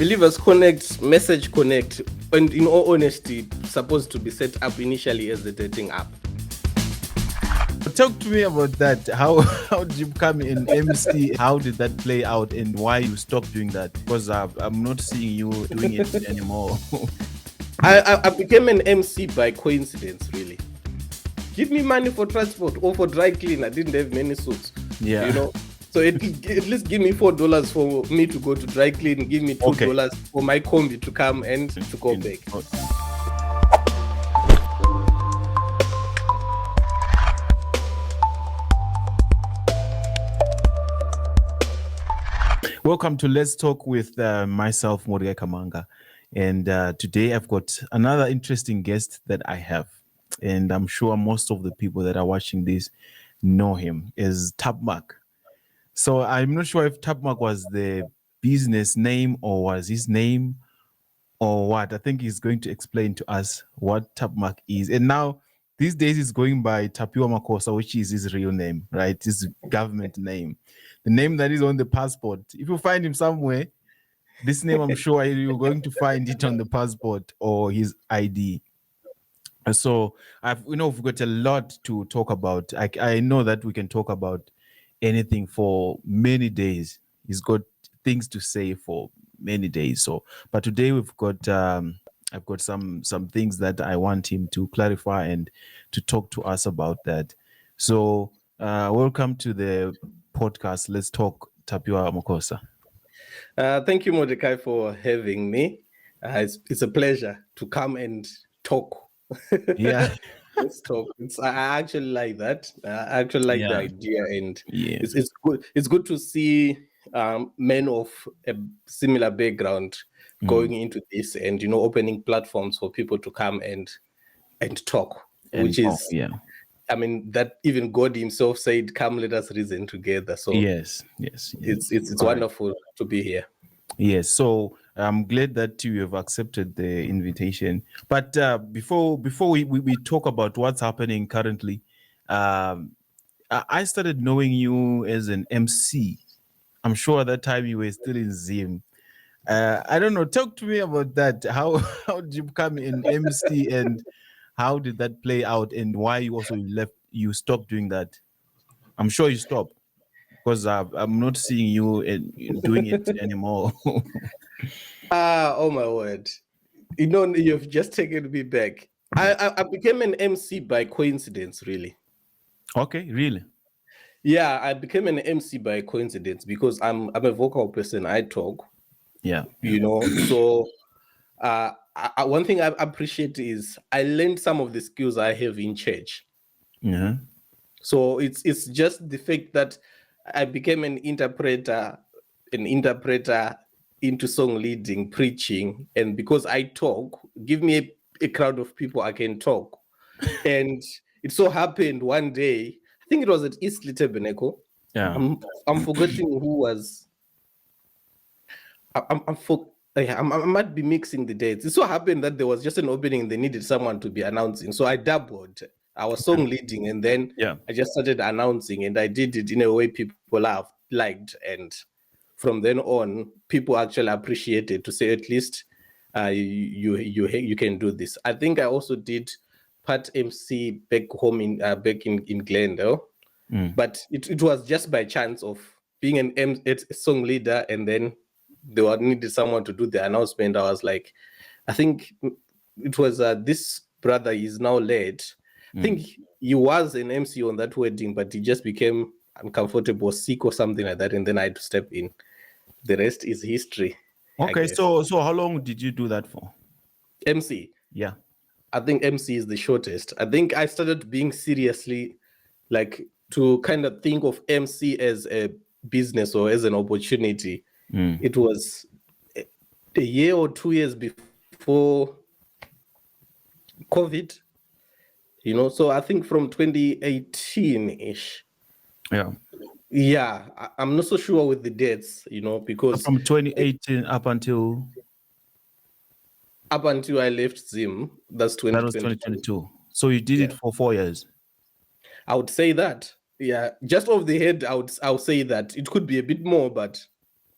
Believers Connect, Message Connect, and in all honesty, supposed to be set up initially as a dating app. Talk to me about that. How did you become an MC? How did that play out, and why you stopped doing that? Because I'm not seeing you doing it anymore. I became an MC by coincidence, really. Give me money for transport or for dry clean. I didn't have many suits. Yeah. You know. So at least give me $4 for me to go to dry clean. Give me $2 for my combi to come and to go back. Welcome to Let's Talk with myself, Moriya Kamanga. And today I've got another interesting guest that I have. And I'm sure most of the people that are watching this know him, is Tapiwa. So I'm not sure if Tapiwa was the business name or was his name or what. I think he's going to explain to us what Tapiwa is. And now, these days, he's going by Tapiwa Makosa, which is his real name, right? His government name. The name that is on the passport. If you find him somewhere, this name, I'm sure you're going to find it on the passport or his ID. So we've got a lot to talk about. I know that we can talk about anything for many days. He's got things to say for many days. So, but today we've got I've got some things that I want him to clarify and to talk to us about that. So, welcome to the podcast. Let's talk, Tapiwa Makosa. Thank you, Mordecai, for having me. It's a pleasure to come and talk. Yeah. Let's talk. I actually like that. I actually like the idea, and it's good. It's good to see men of a similar background going into this, and opening platforms for people to come and talk, which is I mean, that even God Himself said, "Come, let us reason together." So yes. It's wonderful to be here. Yes, so I'm glad that you have accepted the invitation. But before we talk about what's happening currently, I started knowing you as an MC. I'm sure at that time you were still in Zim. I don't know. Talk to me about that. How did you become an MC, and how did that play out, and why you also you stopped doing that? I'm sure you stopped, because I'm not seeing you doing it anymore. Oh my word. You've just taken me back. I became an MC by coincidence, really. Okay, really? Yeah, I became an MC by coincidence because I'm a vocal person. I talk. Yeah. So one thing I appreciate is I learned some of the skills I have in church. Yeah. So it's just the fact that I became an interpreter into song leading, preaching, and because I talk, give me a crowd of people I can talk. And it so happened one day, I think it was at East Tabernacle. Yeah. I'm forgetting who was. I might be mixing the dates. It so happened that there was just an opening and they needed someone to be announcing. So I doubled. I was song leading, and then I just started announcing, and I did it in a way people liked. And from then on, people actually appreciated, to say at least you can do this. I think I also did part MC back home back in Glendale, but it was just by chance of being a song leader, and then they needed someone to do the announcement. I was like, I think it was this brother is now late. I think he was an MC on that wedding, but he just became uncomfortable, sick or something like that, and then I had to step in. The rest is history. Okay, so how long did you do that for? MC? Yeah. I think MC is the shortest. I think I started being seriously, like, to kind of think of MC as a business or as an opportunity. It was a year or 2 years before COVID. So I think from 2018-ish. Yeah, I'm not so sure with the dates, because from 2018 up until I left Zim, that was 2022. So you did it for 4 years. I would say that. Yeah, just off the head, I would say that it could be a bit more, but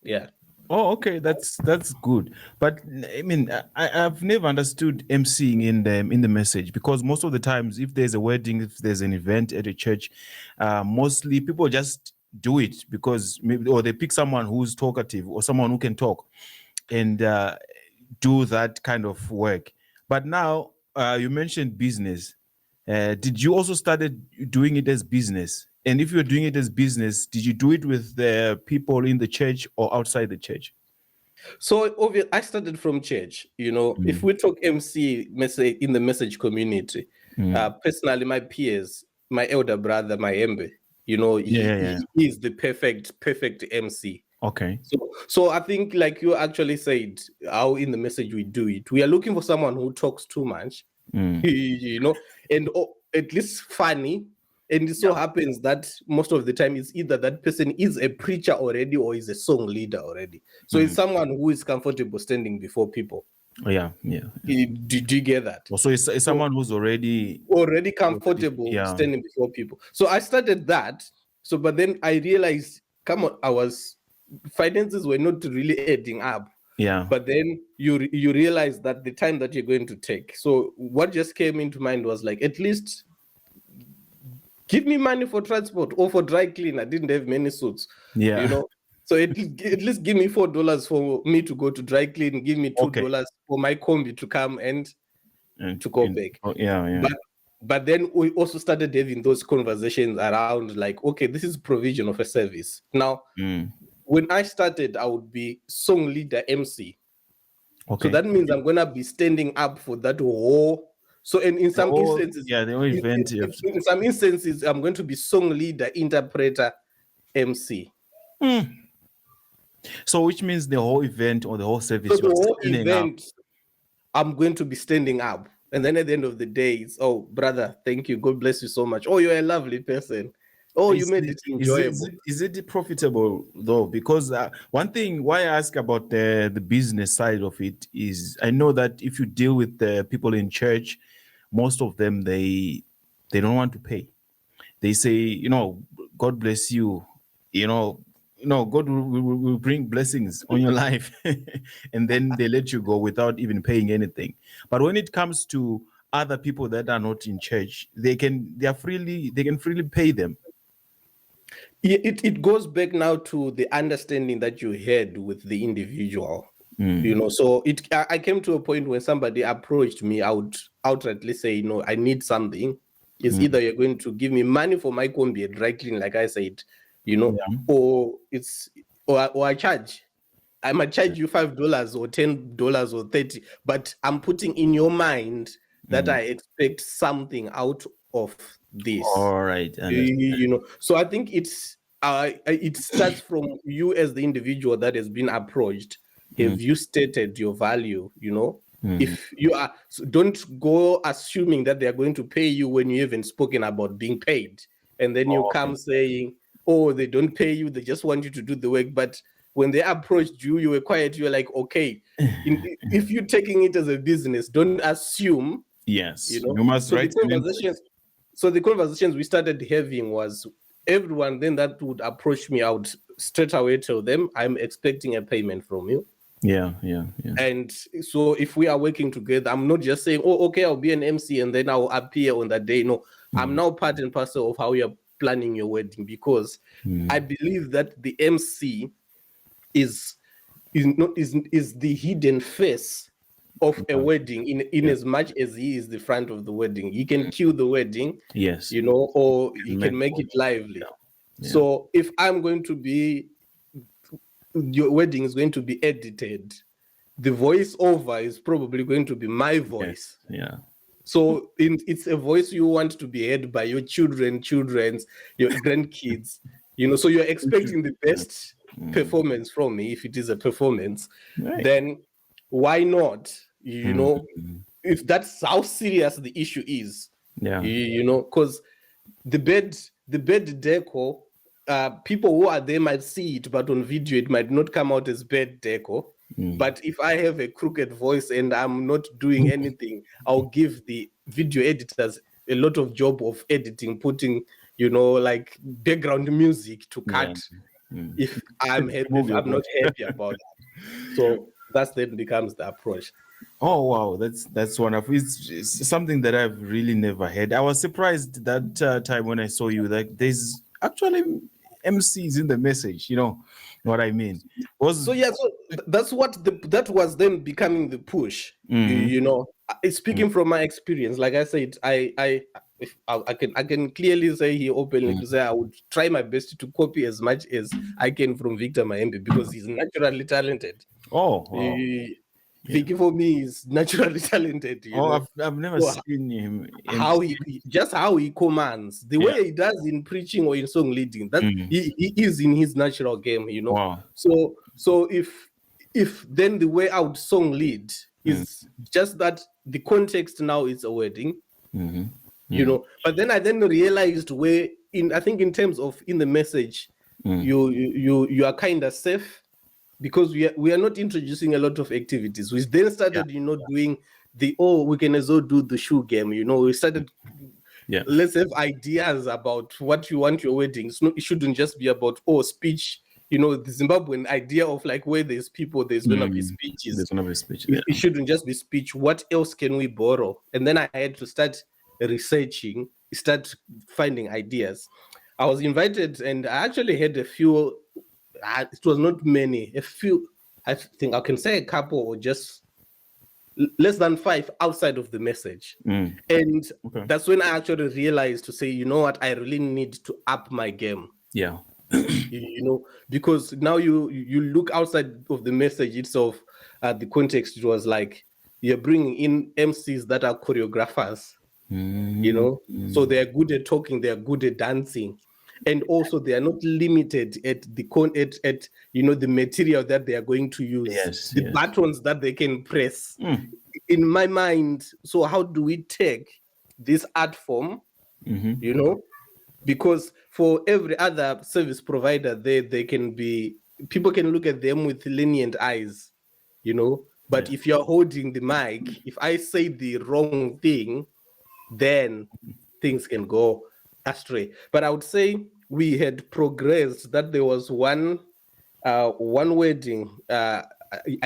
yeah. Oh, okay, that's good. But I mean, I've never understood emceeing in the message, because most of the times, if there's a wedding, if there's an event at a church, mostly people just do it because maybe, or they pick someone who's talkative or someone who can talk, and do that kind of work. But now you mentioned business. Did you also started doing it as business? And if you're doing it as business, did you do it with the people in the church or outside the church? So I started from church. If we talk MC message in the message community, personally, my peers, my elder brother, my Embe, he is the perfect MC. Okay. So I think, like you actually said, how in the message we do it, we are looking for someone who talks too much, and at least funny. And it so happens that most of the time it's either that person is a preacher already or is a song leader already. So it's someone who is comfortable standing before people. Oh, yeah. Did you get that? So it's someone who's already comfortable standing before people. So I started that. So, but then I realized, finances were not really adding up. Yeah. But then you realize that the time that you're going to take. So what just came into mind was like, at least give me money for transport or for dry clean. I didn't have many suits. Yeah. So at least give me $4 for me to go to dry clean. Give me $2 for my combi to come and to go back. Oh, yeah. But then we also started having those conversations around like, okay, this is provision of a service. Now, when I started, I would be song leader MC. Okay. So that means I'm gonna be standing up for that whole. So in some instances, the whole event. In some instances, I'm going to be song leader, interpreter, MC. So which means the whole event or the whole service. So the whole event, I'm going to be standing up. And then at the end of the day, it's, oh, brother, thank you. God bless you so much. Oh, you're a lovely person. Oh, you made it enjoyable. Is it profitable though? Because one thing why I ask about the business side of it is, I know that if you deal with the people in church, most of them they don't want to pay. They say, God bless you, God will bring blessings on your life, and then they let you go without even paying anything. But when it comes to other people that are not in church, they can freely pay them. It goes back now to the understanding that you had with the individual. So I came to a point when somebody approached me, I would outrightly say, I need something. It's either you're going to give me money for my combi and dry clean, like I said, or I charge. I might charge you $5 or $10 or $30, but I'm putting in your mind that I expect something out of this. All right. So I think it starts from you as the individual that has been approached. Have you stated your value? If you are, so don't go assuming that they are going to pay you when you haven't spoken about being paid, and then you come saying, oh, they don't pay you, they just want you to do the work. But when they approached you, you were quiet. You're like, okay, if you're taking it as a business, don't assume. Yes, you must write. So the conversations we started having was, everyone then that would approach me, I would straight away tell them, I'm expecting a payment from you. Yeah. And so if we are working together, I'm not just saying, oh, okay, I'll be an MC and then I'll appear on that day. No, I'm now part and parcel of how you're planning your wedding, because I believe that the MC is the hidden face of a wedding, in as much as he is the front of the wedding. He can cue the wedding, yes, or he can make it lively. Yeah. So if I'm going to be, your wedding is going to be edited, the voiceover is probably going to be my voice. Yes. Yeah. So it's a voice you want to be heard by your children's, your grandkids. So you're expecting the best performance from me. If it is a performance, then why not? If that's how serious the issue is. Yeah. Because the bed decor, people who are there might see it, but on video it might not come out as bed decor. But if I have a crooked voice and I'm not doing anything, I'll give the video editors a lot of job of editing, putting, like background music to cut. If I'm happy, if I'm not happy about that. So that then becomes the approach. Oh wow, that's wonderful. It's something that I've really never had. I was surprised that time when I saw you. Like, there's actually MCs in the message. You know what I mean? So that's what that was then becoming the push. You know, speaking from my experience, like I said, I can clearly say here openly to say I would try my best to copy as much as I can from Victor Maembe because he's naturally talented. Oh, wow. Vicky for me is naturally talented. You know? I've never seen him. How he commands, the way he does in preaching or in song leading, that he is in his natural game. You know. Wow. So if then the way I would song lead is just that the context now is a wedding. You know, but then I realized where I think in terms of in the message, you are kind of safe because we are not introducing a lot of activities. We then started, doing we can as well do the shoe game. You know, we started. Let's have ideas about what you want your wedding. It shouldn't just be about speech. You know, the Zimbabwean idea of like where there's people, there's gonna be speeches. There's gonna be speech. It shouldn't just be speech. What else can we borrow? And then I had to start researching, start finding ideas. I was invited, and I actually had a few. It was not many. A few. I think I can say a couple, or just less than 5 outside of the message. And that's when I actually realized to say, you know what, I really need to up my game. Yeah. You know, because now you look outside of the message itself. The context, it was like you're bringing in MCs that are choreographers. You know, so they are good at talking, they are good at dancing, and also they are not limited at the the material that they are going to use, the buttons that they can press. In my mind, so how do we take this art form, you know, because for every other service provider, they can be, people can look at them with lenient eyes, you know, but if you're holding the mic, if I say the wrong thing, then things can go astray. But I would say we had progressed, that there was one wedding. I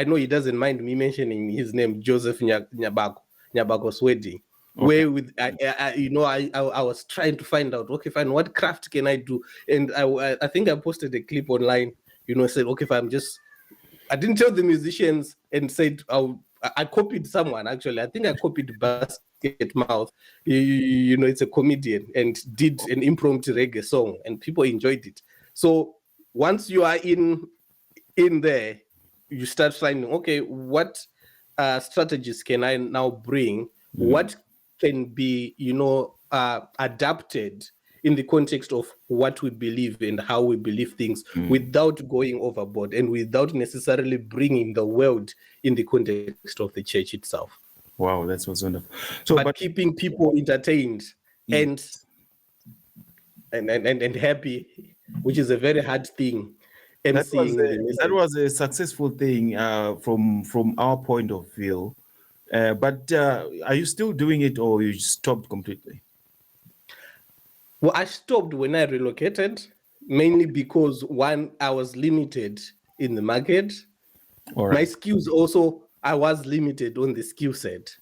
know he doesn't mind me mentioning his name, Joseph Nyabako's wedding, where with I was trying to find out, okay, fine, what craft can I do? And I think I posted a clip online, you know, said, okay, I didn't tell the musicians and said I copied someone, actually. I think I copied Basket Mouth. You know, it's a comedian, and did an impromptu reggae song, and people enjoyed it. So once you are in there, you start finding, okay, what strategies can I now bring? What can be, you know, adapted in the context of what we believe and how we believe things, without going overboard and without necessarily bringing the world in the context of the church itself. Wow, that's what's wonderful. So, but keeping people entertained and happy, which is a very hard thing. That was a successful thing from our point of view. But are you still doing it, or you stopped completely? Well, I stopped when I relocated, mainly because one, I was limited in the market. My skills also, I was limited on the skill set.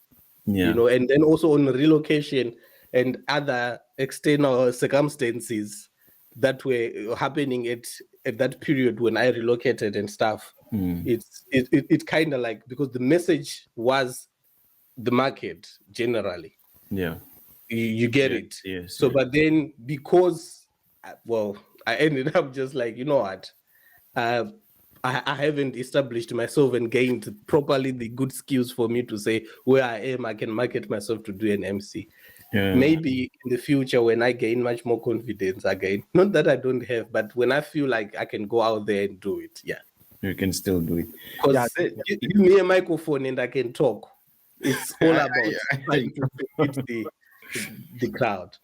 You know, and then also on relocation and other external circumstances that were happening at that period when I relocated and stuff. It kind of like, because the message was the market generally. You get it. Yes. So, but then because, I ended up just like, you know what, I haven't established myself and gained properly the good skills for me to say where I am, I can market myself to do an MC. Maybe in the future, when I gain much more confidence again, not that I don't have, but when I feel like I can go out there and do it, you can still do it. Because give me a microphone and I can talk. It's all about trying to fit the crowd.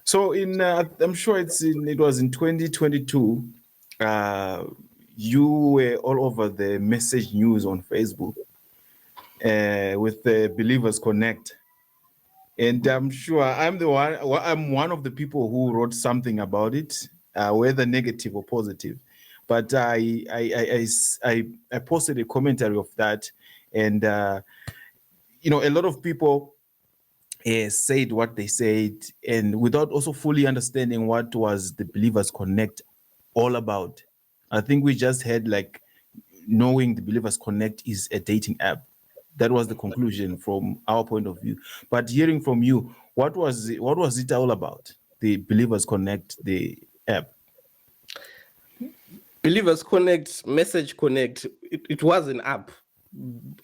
So I'm sure it was in 2022. You were all over the message news on Facebook with the Believers Connect, and I'm sure I'm one of the people who wrote something about it, whether negative or positive. but I posted a commentary of that, and a lot of people said what they said, and without also fully understanding what was the Believers Connect all about. I think we just had like knowing the Believers Connect is a dating app. That was the conclusion from our point of view. But hearing from you, what was it all about? The Believers Connect, the app. Believers Connect, Message Connect, it was an app.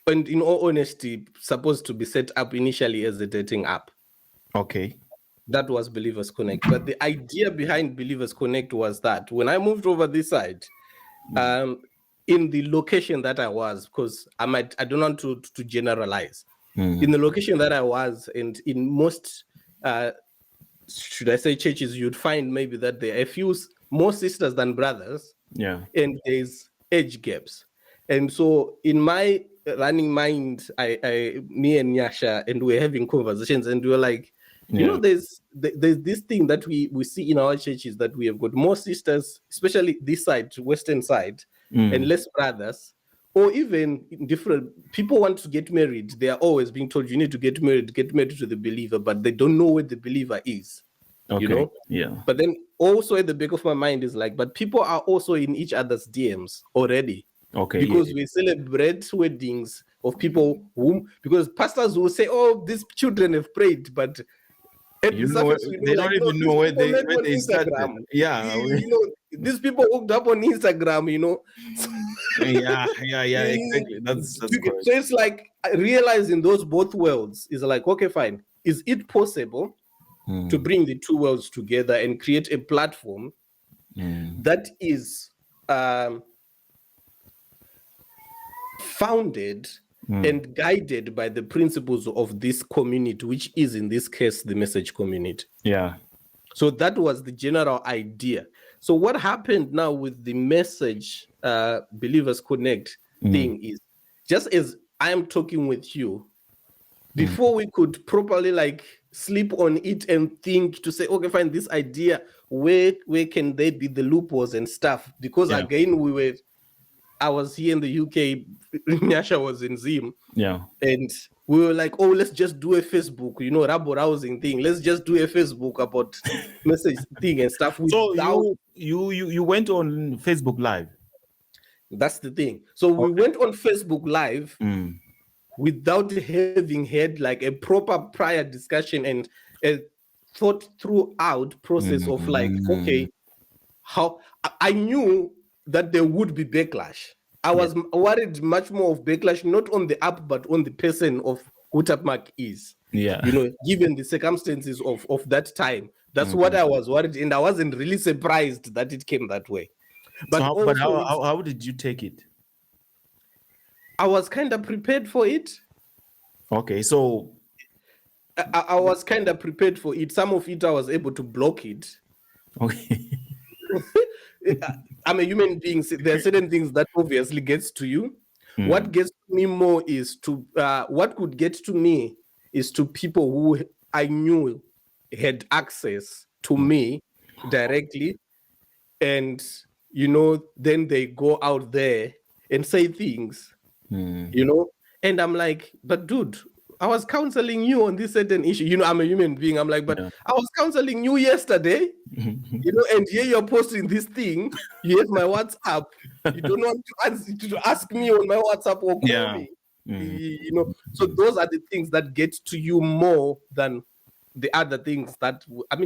And in all honesty, supposed to be set up initially as a dating app. Okay. That was Believers Connect. But the idea behind Believers Connect was that when I moved over this side, in the location that I was, because I don't want to generalize. In the location that I was, and in most, should I say churches, you'd find maybe that there are a few more sisters than brothers. Yeah. And there's age gaps. And so in my running mind, me and Nyasha, and we're having conversations, and we're like, there's this thing that we see in our churches, that we have got more sisters, especially this side, western side, and less brothers, or even different people want to get married. They are always being told, you need to get married to the believer, but they don't know where the believer is. Okay. Yeah. But then also at the back of my mind is like, but people are also in each other's DMs already. Okay. Because we celebrate weddings of people because pastors will say, oh, these children have prayed, but at the surface, they don't even know where they started. Yeah. These people hooked up on Instagram, yeah, exactly. That's correct. So it's like realizing those both worlds is like, okay, fine. Is it possible to bring the two worlds together and create a platform that is founded and guided by the principles of this community, which is in this case the message community? Yeah. So that was the general idea. So what happened now with the message Believers Connect thing is, just as I am talking with you, before we could properly like sleep on it and think to say, okay, fine, this idea, where can they be the loopholes and stuff? Because again, I was here in the UK, Nyasha was in Zim. Yeah. And we were like, oh, let's just do a Facebook, rabble rousing thing. Let's just do a Facebook about message thing and stuff. So you went on Facebook Live? That's the thing. So we went on Facebook Live without having had like a proper prior discussion and a thought throughout process of like, okay, how I knew that there would be backlash. I was worried much more of backlash, not on the app, but on the person of who Tapmark is. Yeah. Given the circumstances of that time. That's what I was worried, and I wasn't really surprised that it came that way. But how did you take it? I was kind of prepared for it. Okay, so I was kind of prepared for it. Some of it I was able to block it. Okay. I'm a human being. There are certain things that obviously gets to you. What gets to me more is what could get to me is to people who I knew had access to me directly, and then they go out there and say things, and I'm like, but dude, I was counseling you on this certain issue. I'm a human being. I'm like, but I was counseling you yesterday, and here you're posting this thing. You have my WhatsApp. You don't want to ask me on my WhatsApp or call me. So those are the things that get to you more than the other things that, I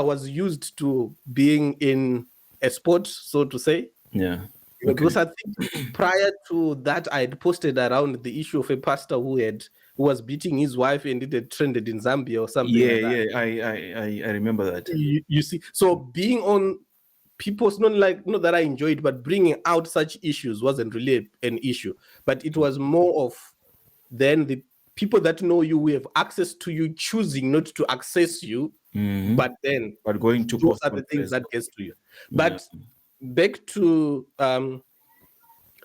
was used to being in a sport, so to say. Yeah. Because I think prior to that, I had posted around the issue of a pastor who was beating his wife, and it had trended in Zambia or something. I remember that. You see, so being on people's, not that I enjoyed, but bringing out such issues wasn't really an issue. But it was more of then the people that know you, we have access to you, choosing not to access you, but going to those are the things that gets to you. But back to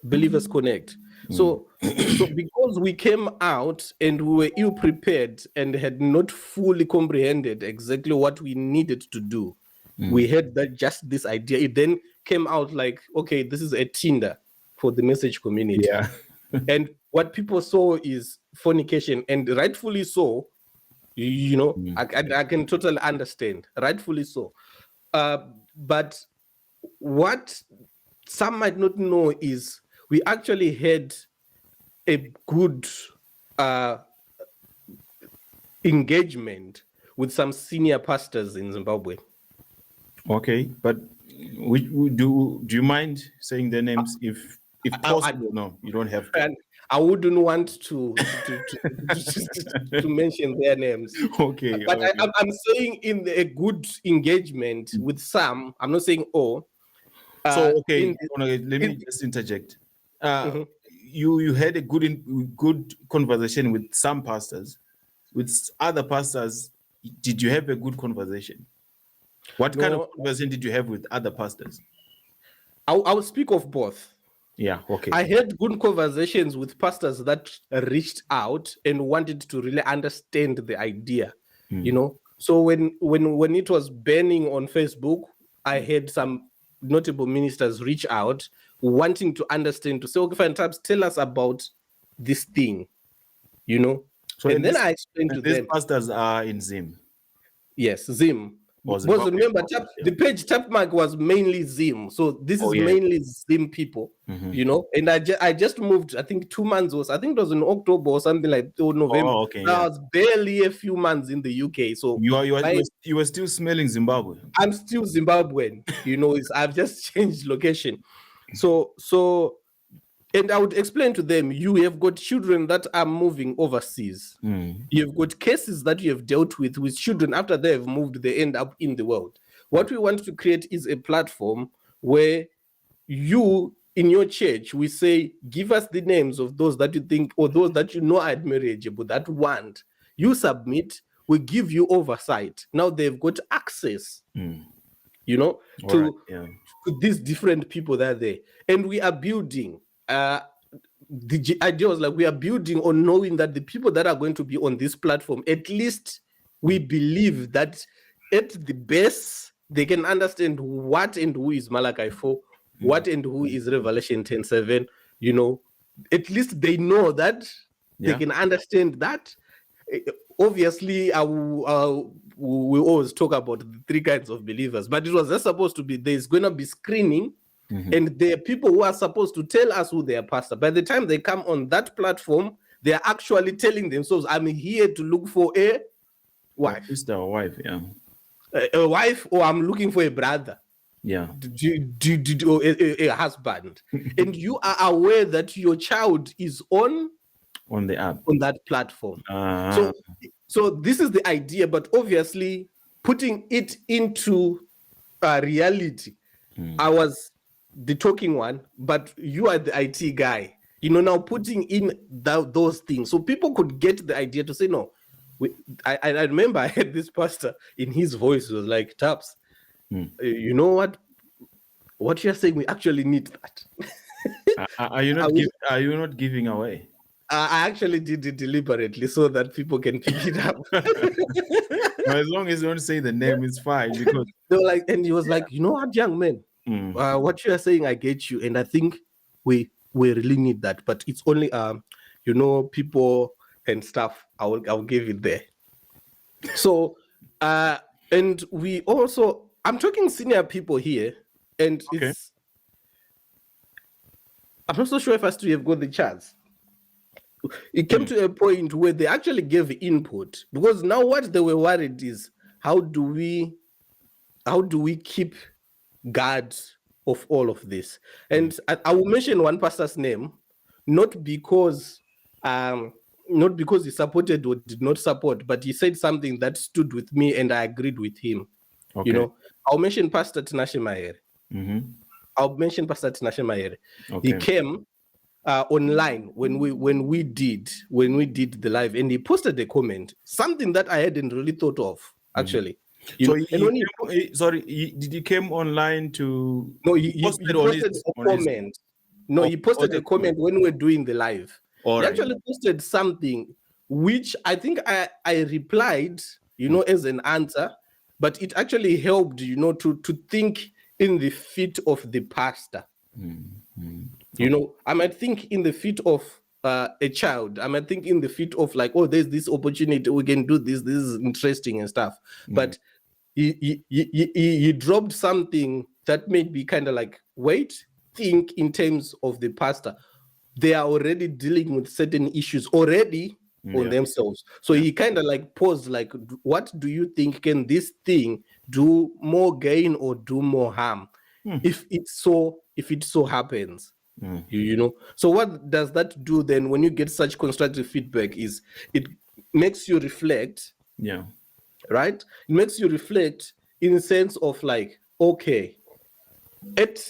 Believers Connect. So because we came out and we were ill-prepared and had not fully comprehended exactly what we needed to do, We had that just this idea. It then came out like, okay, this is a Tinder for the message community. Yeah. And what people saw is fornication, and rightfully so. I can totally understand, rightfully so. But what some might not know is we actually had a good engagement with some senior pastors in Zimbabwe. Okay, but do you mind saying their names if possible? No, you don't have to. And I wouldn't want to mention their names. Okay, but okay. I'm saying in a good engagement with some. I'm not saying all. So okay, let me just interject. You had a good conversation with some pastors. With other pastors, did you have a good conversation? What kind of conversation did you have with other pastors? I'll speak of both. Yeah, okay. I had good conversations with pastors that reached out and wanted to really understand the idea, So when it was burning on Facebook, I had some notable ministers reach out wanting to understand, to say, okay, fine, tell us about this thing, So and then I explained to them. These pastors are in Zim. Yes, Zim. Because remember, the page Tapmark was mainly Zim, so this is mainly Zim people, And I just moved. I think 2 months I think it was in October or something like November. Oh, okay. I was barely a few months in the UK, so you were still smelling Zimbabwe. I'm still Zimbabwean, I've just changed location, so. And I would explain to them, you have got children that are moving overseas. You've got cases that you have dealt with children after they have moved, they end up in the world. What we want to create is a platform where you, in your church, we say, give us the names of those that you think or those that you know are admirable, that want. You submit, we give you oversight. Now they've got access, to these different people that are there. And we are building. The idea was like we are building on knowing that the people that are going to be on this platform, at least we believe that at the best they can understand what and who is Malachi 4, what and who is Revelation 10:7. At least they know that they can understand that. Obviously, we always talk about the 3 kinds of believers, but it was just supposed to be there's going to be screening. And there are people who are supposed to tell us who they are pastor. By the time they come on that platform, they are actually telling themselves, I'm here to look for a wife. Sister or wife, yeah. A wife, or I'm looking for a brother. Yeah. Or a husband. And you are aware that your child is on the app, on that platform. So this is the idea, but obviously putting it into reality. I was the talking one, but you are the IT guy, now putting in those things so people could get the idea to say, no, I remember I had this pastor in his voice was like, Taps, you know what you're saying, we actually need that. Are you not giving away? I actually did it deliberately so that people can pick it up. As long as you don't say the name, it's fine. Because they were like, and he was like, you know what, young man, what you are saying, I get you, and I think we really need that, but it's only people and stuff. I'll give it there. So and we also, I'm talking senior people here, and I'm not so sure if I still have got the chance. It came to a point where they actually gave input, because now what they were worried is how do we keep guard of all of this? And I will mention one pastor's name, not because he supported or did not support, but he said something that stood with me and I agreed with him. I'll mention Pastor Tinashe Mahere. I'll mention Pastor Tinashe Mahere. He came online when we did the live, and he posted a comment, something that I hadn't really thought of actually. Did he came online to? No, he posted a comment. He posted a comment when we were doing the live. He actually posted something which I think I replied, as an answer, but it actually helped, to think in the feet of the pastor. I might think in the feet of a child. I might think in the feet of like, oh, there's this opportunity, we can do this. This is interesting and stuff. But he dropped something that made me kind of like, wait, think in terms of the pastor. They are already dealing with certain issues already on themselves. So he kind of like paused, like, what do you think? Can this thing do more gain or do more harm? If it so happens, So what does that do then when you get such constructive feedback? Is it makes you reflect? Yeah. Right? It makes you reflect in the sense of like, okay, at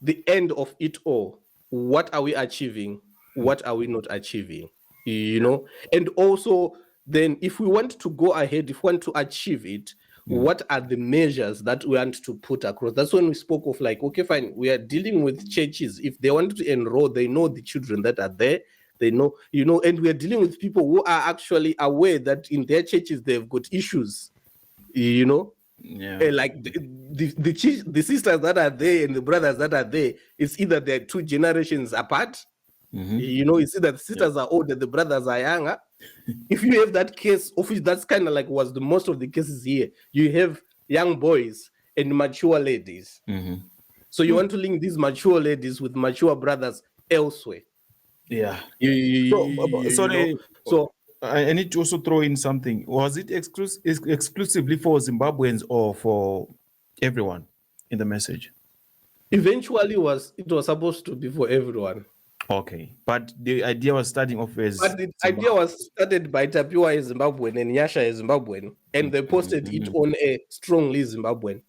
the end of it all, what are we achieving? What are we not achieving? And also then if we want to go ahead, if we want to achieve it, what are the measures that we want to put across? That's when we spoke of like, okay, fine, we are dealing with churches. If they want to enroll, they know the children that are there. They know, and we are dealing with people who are actually aware that in their churches they've got issues, like the sisters that are there and the brothers that are there, it's either they're 2 generations apart. It's either the sisters are older, the brothers are younger. If you have that case, of which that's kind of like was the most of the cases here, you have young boys and mature ladies. So you want to link these mature ladies with mature brothers elsewhere. Yeah. So I need to also throw in something. Was it exclusively for Zimbabweans or for everyone in the message? Eventually, it was supposed to be for everyone. Okay, but the idea was starting off as. But the idea was started by Tapiwa as Zimbabwean and Nyasha as Zimbabwean, and they posted it on a strongly Zimbabwean.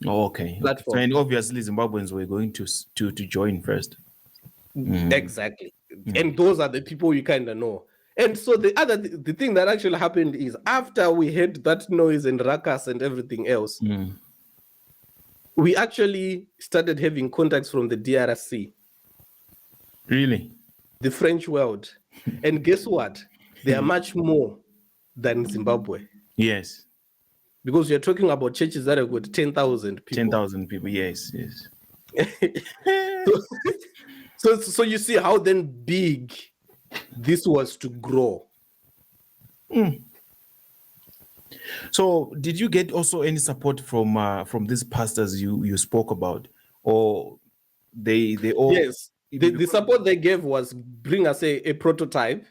Okay. Platform. And obviously Zimbabweans were going to join first. Exactly. And those are the people you kind of know. And so the thing that actually happened is after we heard that noise and ruckus and everything else, we actually started having contacts from the DRC. Really? The French world. And guess what? They are much more than Zimbabwe. Yes. Because you're talking about churches that have got 10,000 people. 10,000 people, yes. So you see how then big this was to grow. So did you get also any support from these pastors you spoke about, or they all? Yes, the support they gave was bring us a prototype.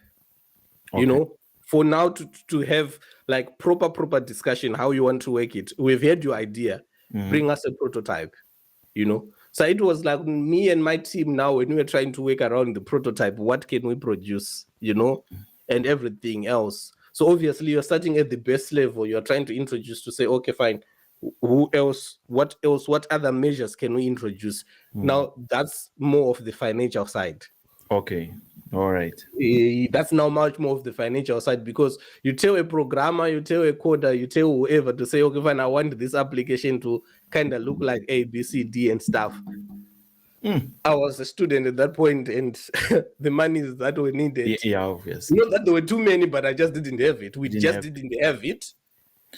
Okay. For now to have like proper discussion how you want to work it. We've heard your idea. Bring us a prototype. So it was like me and my team now when we were trying to work around the prototype, what can we produce, and everything else. So obviously you're starting at the base level. You're trying to introduce to say, okay, fine. Who else? What else? What other measures can we introduce? Now that's more of the financial side. Okay. All right. That's now much more of the financial side, because you tell a programmer, you tell a coder, you tell whoever to say, okay, fine, I want this application to kind of look like A, B, C, D and stuff. I was a student at that point, and the monies that were needed. Yeah, obviously. Not that there were too many, but I just didn't have it. We didn't have it.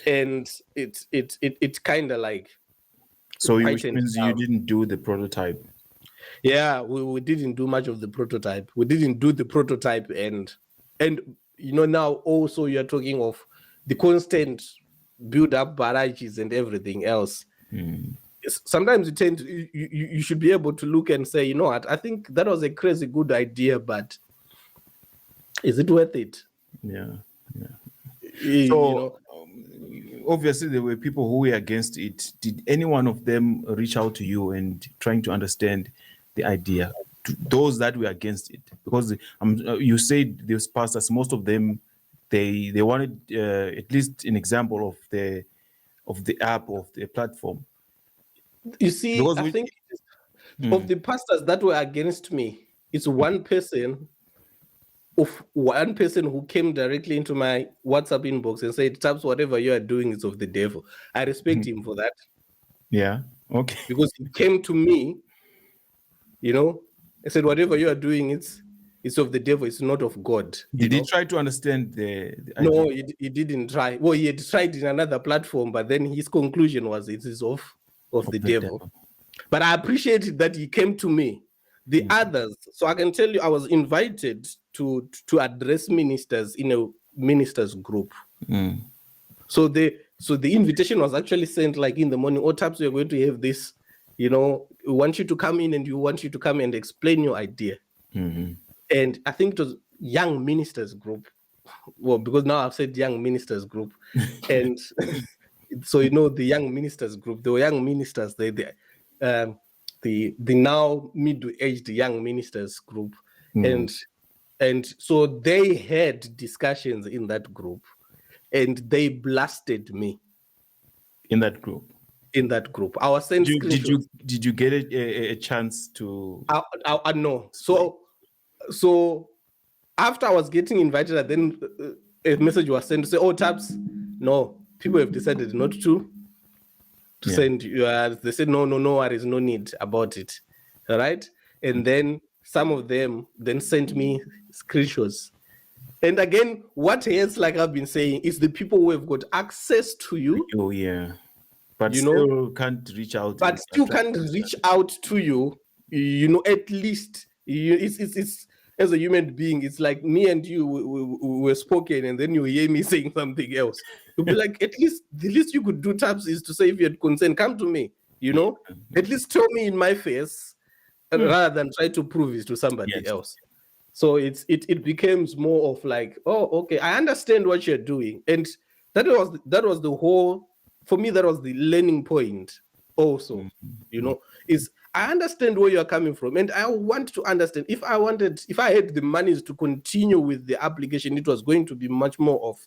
And it kind of like. So which means you didn't do the prototype. Yeah, we didn't do much of the prototype. We didn't do the prototype, and now also you're talking of the constant build up barrages and everything else. Sometimes you should be able to look and say, you know what, I think that was a crazy good idea, but is it worth it? Yeah. So obviously there were people who were against it. Did any one of them reach out to you and trying to understand the idea, to those that were against it? Because you said these pastors, most of them, they wanted at least an example of the app, of the platform. You see, I think of the pastors that were against me, it's one person who came directly into my WhatsApp inbox and said, "Taps, whatever you are doing is of the devil." I respect him for that. Yeah. Okay. Because he came to me, I said, "Whatever you are doing, it's it's of the devil, it's not of God. Did he try to understand the no, he didn't try. Well, he had tried in another platform, but then his conclusion was it is of the devil. But I appreciated that he came to me. The others, so I can tell you, I was invited to address ministers in a ministers group. So the invitation was actually sent like in the morning. Oh, Taps, we're going to have this. We want you to come in, and you want you to come and explain your idea. And I think it was young ministers group. Well, because now I've said young ministers group, and so the young ministers group. There were young ministers. The now middle-aged young ministers group, and so they had discussions in that group, and they blasted me in that group. I was sent did you get a chance to? I know. So after I was getting invited, then a message was sent to say, "Oh, Taps, no, people have decided not to send you." They said, no worries, no need about it. All right. And then some of them then sent me screenshots. And again, what else, like I've been saying, is the people who have got access to you. Oh, yeah. But still can't reach out. But still can't reach out to you. At least it's as a human being, it's like me and you we were spoken, and then you hear me saying something else. You'll be like, at least the least you could do, Taps, is to say, if you had consent, come to me. At least tell me in my face, rather than try to prove it to somebody else. So it becomes more of like, oh, okay, I understand what you're doing, and that was the whole. For me, that was the learning point. Also, is I understand where you're coming from, and I want to understand. If I had the monies to continue with the application, it was going to be much more of,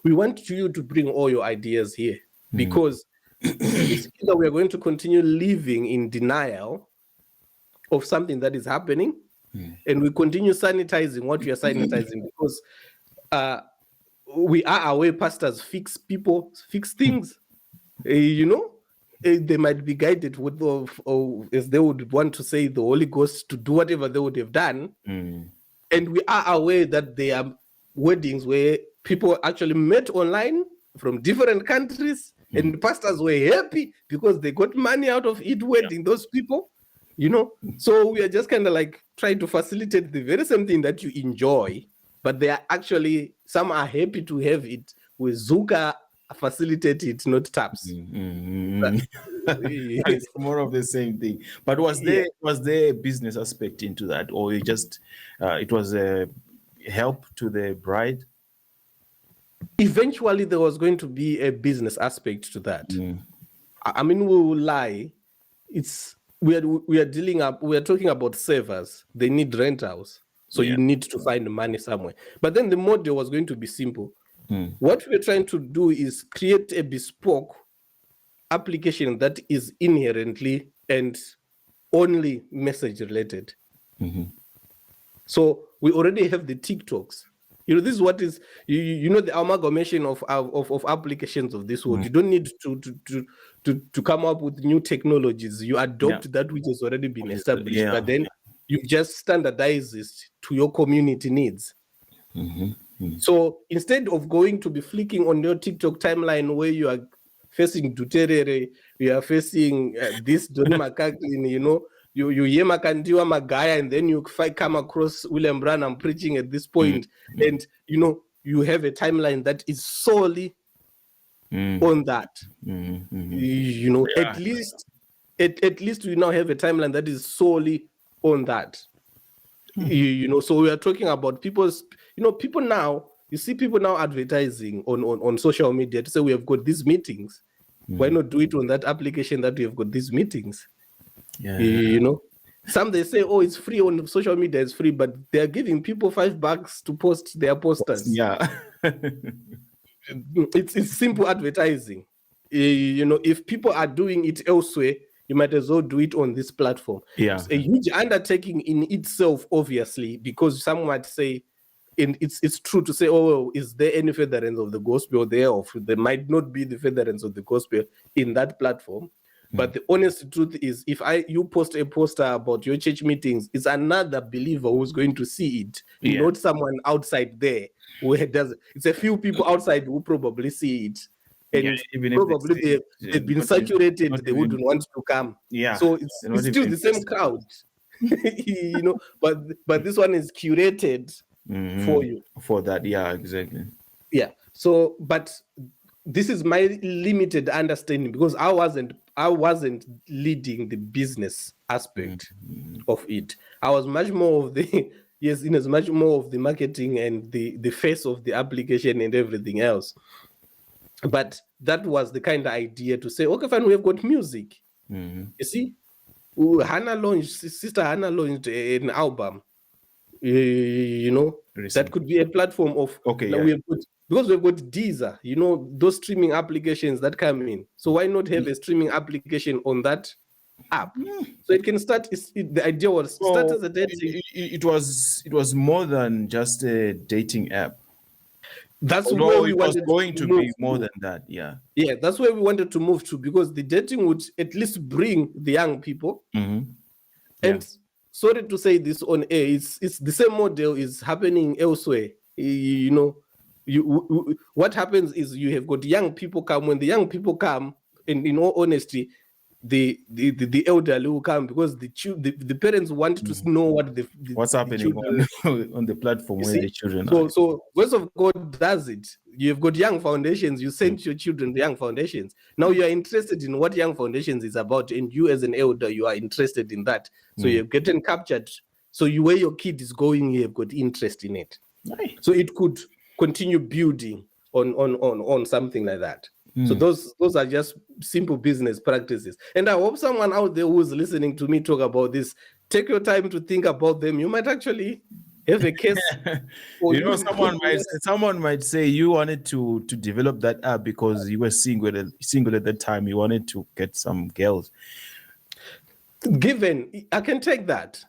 we want you to bring all your ideas here, because it's either we are going to continue living in denial of something that is happening, and we continue sanitizing what we are sanitizing, because we are aware pastors fix things, they might be guided with, as they would want to say, the Holy Ghost to do whatever they would have done. And we are aware that there are weddings where people actually met online from different countries, and pastors were happy because they got money out of it, wedding those people, So we are just kind of like trying to facilitate the very same thing that you enjoy, but they are actually, some are happy to have it with Zuka facilitate it, not Taps. It's more of the same thing. But was there a business aspect into that, or it was a help to the bride? Eventually, there was going to be a business aspect to that. I mean, we will lie. We are talking about servers. They need rentals, so you need to find money somewhere. But then the model was going to be simple. What we're trying to do is create a bespoke application that is inherently and only message related. So we already have the TikToks. This is what is the amalgamation of applications of this world. You don't need to come up with new technologies. You adopt that which has already been established, but then you just standardize it to your community needs. So instead of going to be flicking on your TikTok timeline where you are facing Duterere, you are facing this Don McCaglin, you hear Makandiwa Magaya, and then you come across William Branham preaching at this point, and you have a timeline that is solely on that. At least we now have a timeline that is solely on that. So we are talking about people's, people now, you see people now advertising on social media to say, we have got these meetings. Why not do it on that application that we have got these meetings? Some they say, oh, it's free on social media, it's free, but they're giving people $5 to post their posters. It's simple advertising. If people are doing it elsewhere, you might as well do it on this platform. It's a huge undertaking in itself, obviously, because some might say, and it's true to say, oh, is there any furtherance of the gospel there? Or there might not be the furtherance of the gospel in that platform. But the honest truth is, if you post a poster about your church meetings, it's another believer who's going to see it, not someone outside there who does. It's a few people outside who probably see it, and even probably if they've been saturated. They wouldn't want to come. Yeah, so it's still the same crowd, But this one is curated for you. For that, exactly. Yeah. So, but this is my limited understanding, because I wasn't leading the business aspect of it. I was much more of the much more of the marketing and the face of the application and everything else. But that was the kind of idea to say, okay, fine, we have got music. You see, Sister Hannah launched an album. That could be a platform of because we've got Deezer, those streaming applications that come in. So why not have a streaming application on that app? So it can start. The idea was start as a dating. It was more than just a dating app. That's where we wanted going to be more than that. Yeah, that's where we wanted to move to, because the dating would at least bring the young people. And sorry to say this on air, it's the same model is happening elsewhere. What happens is you have got young people come. When the young people come, and in all honesty, the elderly will come, because the parents want to know what's happening on the platform where the children are. So Voice of God does it. You've got young foundations. You send your children to young foundations. Now you are interested in what young foundations is about, and you as an elder, you are interested in that. So you're getting captured. So where your kid is going, you have got interest in it. Nice. So it could continue building on something like that. So those are just simple business practices. And I hope someone out there who's listening to me talk about this, take your time to think about them. You might actually have a case. Someone might say you wanted to develop that app because you were single at that time. You wanted to get some girls. Given, I can take that.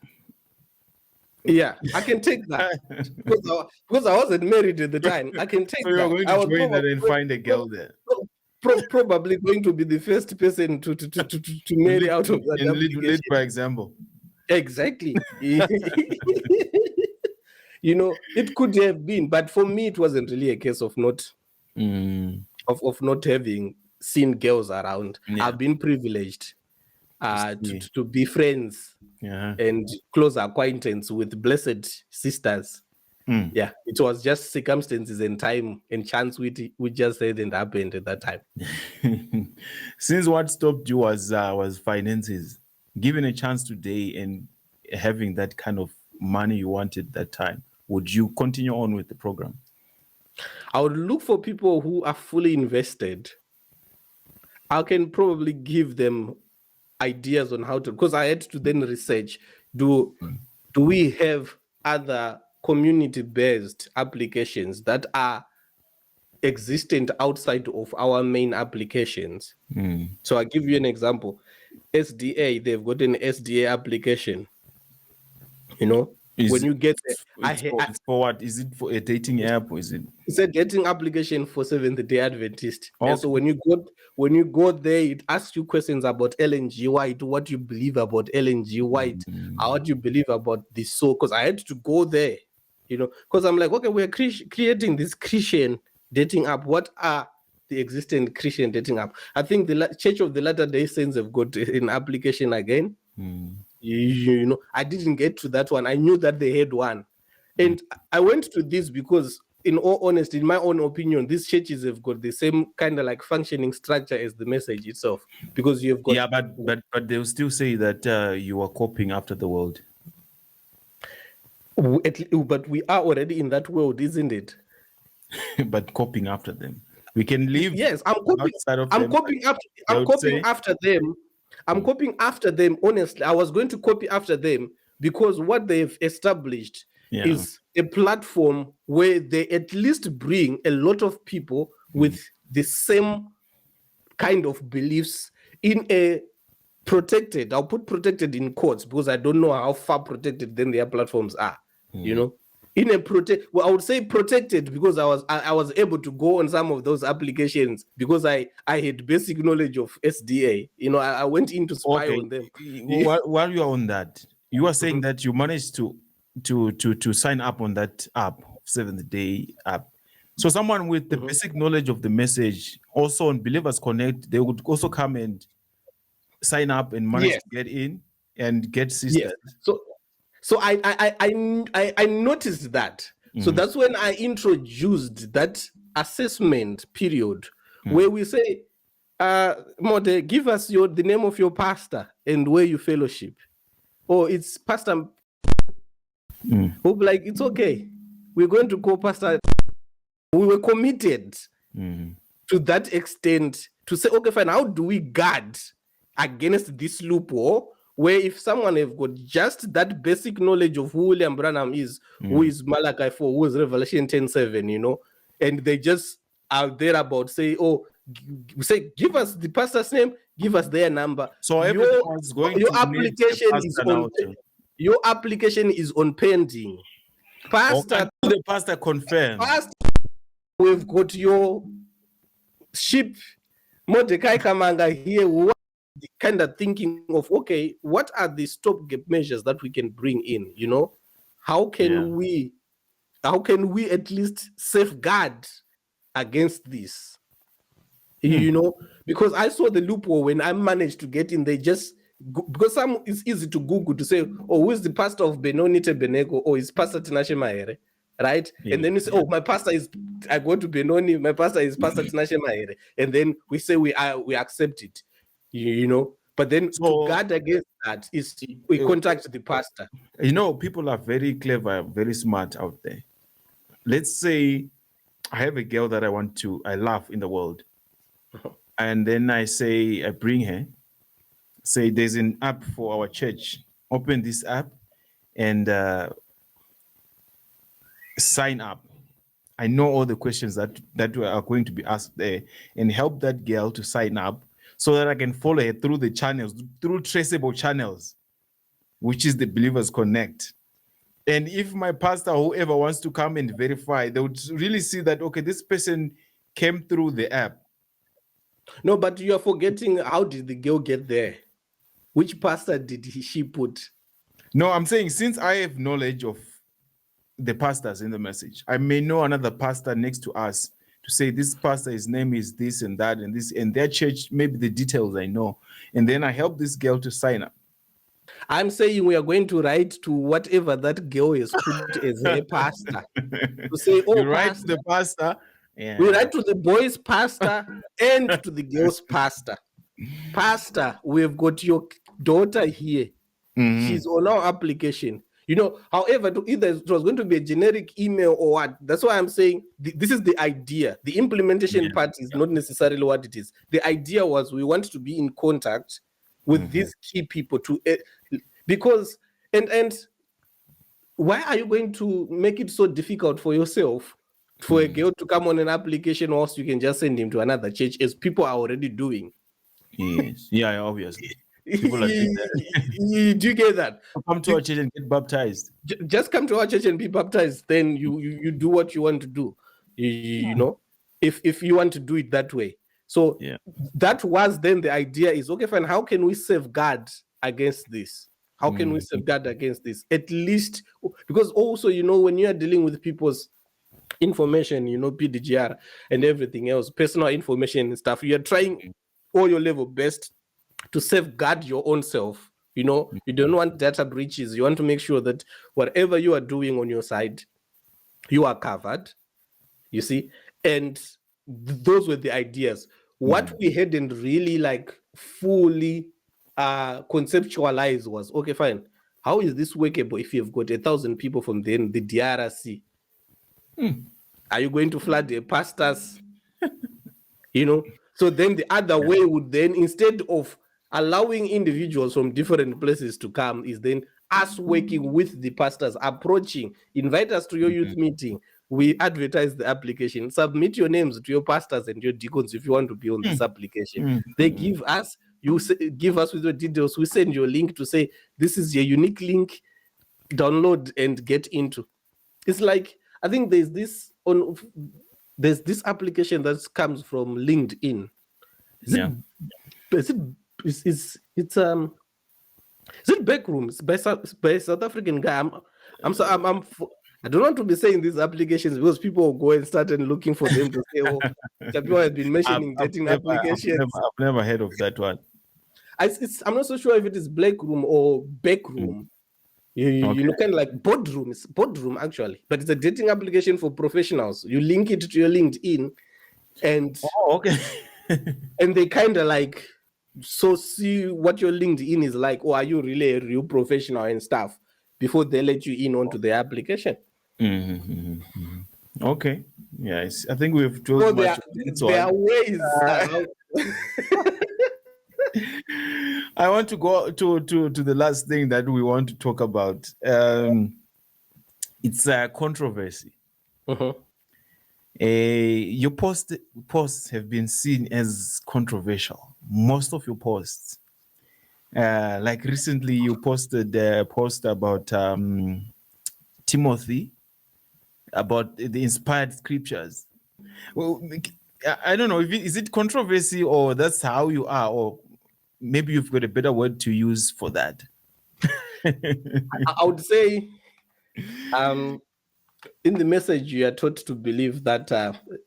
Yeah, I can take that because I wasn't married at the time. I can take that. So you're going to join that and find a girl there. Probably going to be the first person to marry out of that and lead by example. Exactly. It could have been, but for me, it wasn't really a case of not of not having seen girls around. I've been privileged to be friends and close acquaintance with blessed sisters. Yeah, it was just circumstances and time and chance we just said and happened at that time. Since what stopped you was finances, given a chance today and having that kind of money you wanted that time, would you continue on with the program? I would look for people who are fully invested. I can probably give them ideas on how to, because I had to then research, do we have other community-based applications that are existent outside of our main applications? So I'll give you an example. SDA, they've got an SDA application. When you get it's for what? Is it for a dating app, or is it? It's a dating application for Seventh-day Adventist. Okay. And so when you go there, it asks you questions about LNG White, what you believe about LNG White, how do you believe about this? So, because I had to go there, because I'm like, okay, we're creating this Christian dating app. What are the existing Christian dating app? I think the Church of the Latter-day Saints have got an application again. I didn't get to that one. I knew that they had one. And I went to this because, in all honesty, in my own opinion, these churches have got the same kind of like functioning structure as the message itself. Because you've got... Yeah, but they'll still say that you are copying after the world. But we are already in that world, isn't it? But copying after them. We can live. Yes, I'm copying after them. I'm copying after them, honestly. I was going to copy after them because what they've established is a platform where they at least bring a lot of people with the same kind of beliefs in a protected, I'll put protected in quotes because I don't know how far protected then their platforms are, in a I would say protected, because I was able to go on some of those applications because I had basic knowledge of SDA. I went in to spy on them. While you are on that, you are saying that you managed to sign up on that app, Seventh Day app. So someone with the basic knowledge of the message, also on Believers Connect, they would also come and sign up and manage to get in and get sisters. Yes. So I noticed that. So that's when I introduced that assessment period where we say, Mode, give us the name of your pastor and where you fellowship. Or it's Pastor. We'll be like, it's okay. We're going to call Pastor. We were committed to that extent to say, okay, fine, how do we guard against this loophole where if someone have got just that basic knowledge of who William Branham is, who is Malachi 4, who is Revelation 10:7, and they just are there about say, give us the pastor's name, give us their number. So your application is on pending. Pastor, the pastor confirmed. Pastor, we've got your sheep, Mordecai Kamanga here. The kind of thinking of, okay, what are the stopgap measures that we can bring in? How can we at least safeguard against this? Because I saw the loophole when I managed to get in. They just because it's easy to Google to say, who is the pastor of Benoni Tebenego, or is Pastor Tinashe Mahere, right? And then you say, my pastor is. I go to Benoni, my pastor is Pastor Tinashe Mahere, and then we say we accept it. But then to guard against that is we contact the pastor. People are very clever, very smart out there. Let's say I have a girl that I love in the world. And then I bring her, say there's an app for our church. Open this app and sign up. I know all the questions that are going to be asked there, and help that girl to sign up, so that I can follow her through the channels, through traceable channels, which is the Believers Connect. And if my pastor, whoever wants to come and verify, they would really see that, okay, this person came through the app. No, but you are forgetting, how did the girl get there? Which pastor did she put? No, I'm saying, since I have knowledge of the pastors in the message, I may know another pastor next to us to say, this pastor, his name is this and that and this, and their church, maybe the details I know. And then I help this girl to sign up. I'm saying we are going to write to whatever that girl is put as a pastor. To say, you write to the pastor. Yeah. We write to the boy's pastor and to the girl's pastor. Pastor, we've got your daughter here. She's on our application. However, either it was going to be a generic email or what. That's why I'm saying this is the idea. The implementation part is not necessarily what it is. The idea was we want to be in contact with these key people because why are you going to make it so difficult for yourself for a girl to come on an application, whilst you can just send him to another church, as people are already doing? Yes. Yeah, obviously. People are doing that. Do you get that? Come to our church and get baptized. Just come to our church and be baptized. Then you do what you want to do. If you want to do it that way. So that was then the idea is, okay, fine, how can we safeguard against this? How can we safeguard against this? At least, because also, when you are dealing with people's information, PDGR and everything else, personal information and stuff, you are trying all your level best to safeguard your own self. You don't want data breaches. You want to make sure that whatever you are doing on your side, you are covered, you see? And those were the ideas. What we hadn't really fully conceptualized was, okay, fine, how is this workable if you've got 1,000 people from the DRC? Are you going to flood the pastors? So then the other way would then, instead of allowing individuals from different places to come, is then us working with the pastors, approaching, invite us to your youth meeting. We advertise the application, submit your names to your pastors and your deacons if you want to be on this application. They give us, give us with your details. We send you a link to say, this is your unique link, download and get into. it's like, I think there's this application that comes from LinkedIn. Is it Backroom? It's by South African guy. I don't want to be saying these applications because people will go and start and looking for them to say, oh, Tapiwa has been mentioning dating applications. I've never heard of that one. I'm not so sure if it is Blackroom or Backroom. You know, kind of like Boardroom. It's Boardroom actually, but it's a dating application for professionals. You link it to your LinkedIn, and and they kind of like see what your LinkedIn is like, or are you really a real professional and stuff before they let you in onto the application. Okay. Yes, I think we've told there are ways. I want to go to the last thing that we want to talk about. It's a controversy. Your posts have been seen as controversial. Most of your posts, like recently, you posted a post about Timothy, about the inspired scriptures. Well, I don't know if is it controversy or that's how you are, or maybe you've got a better word to use for that. I would say, in the message, you are taught to believe that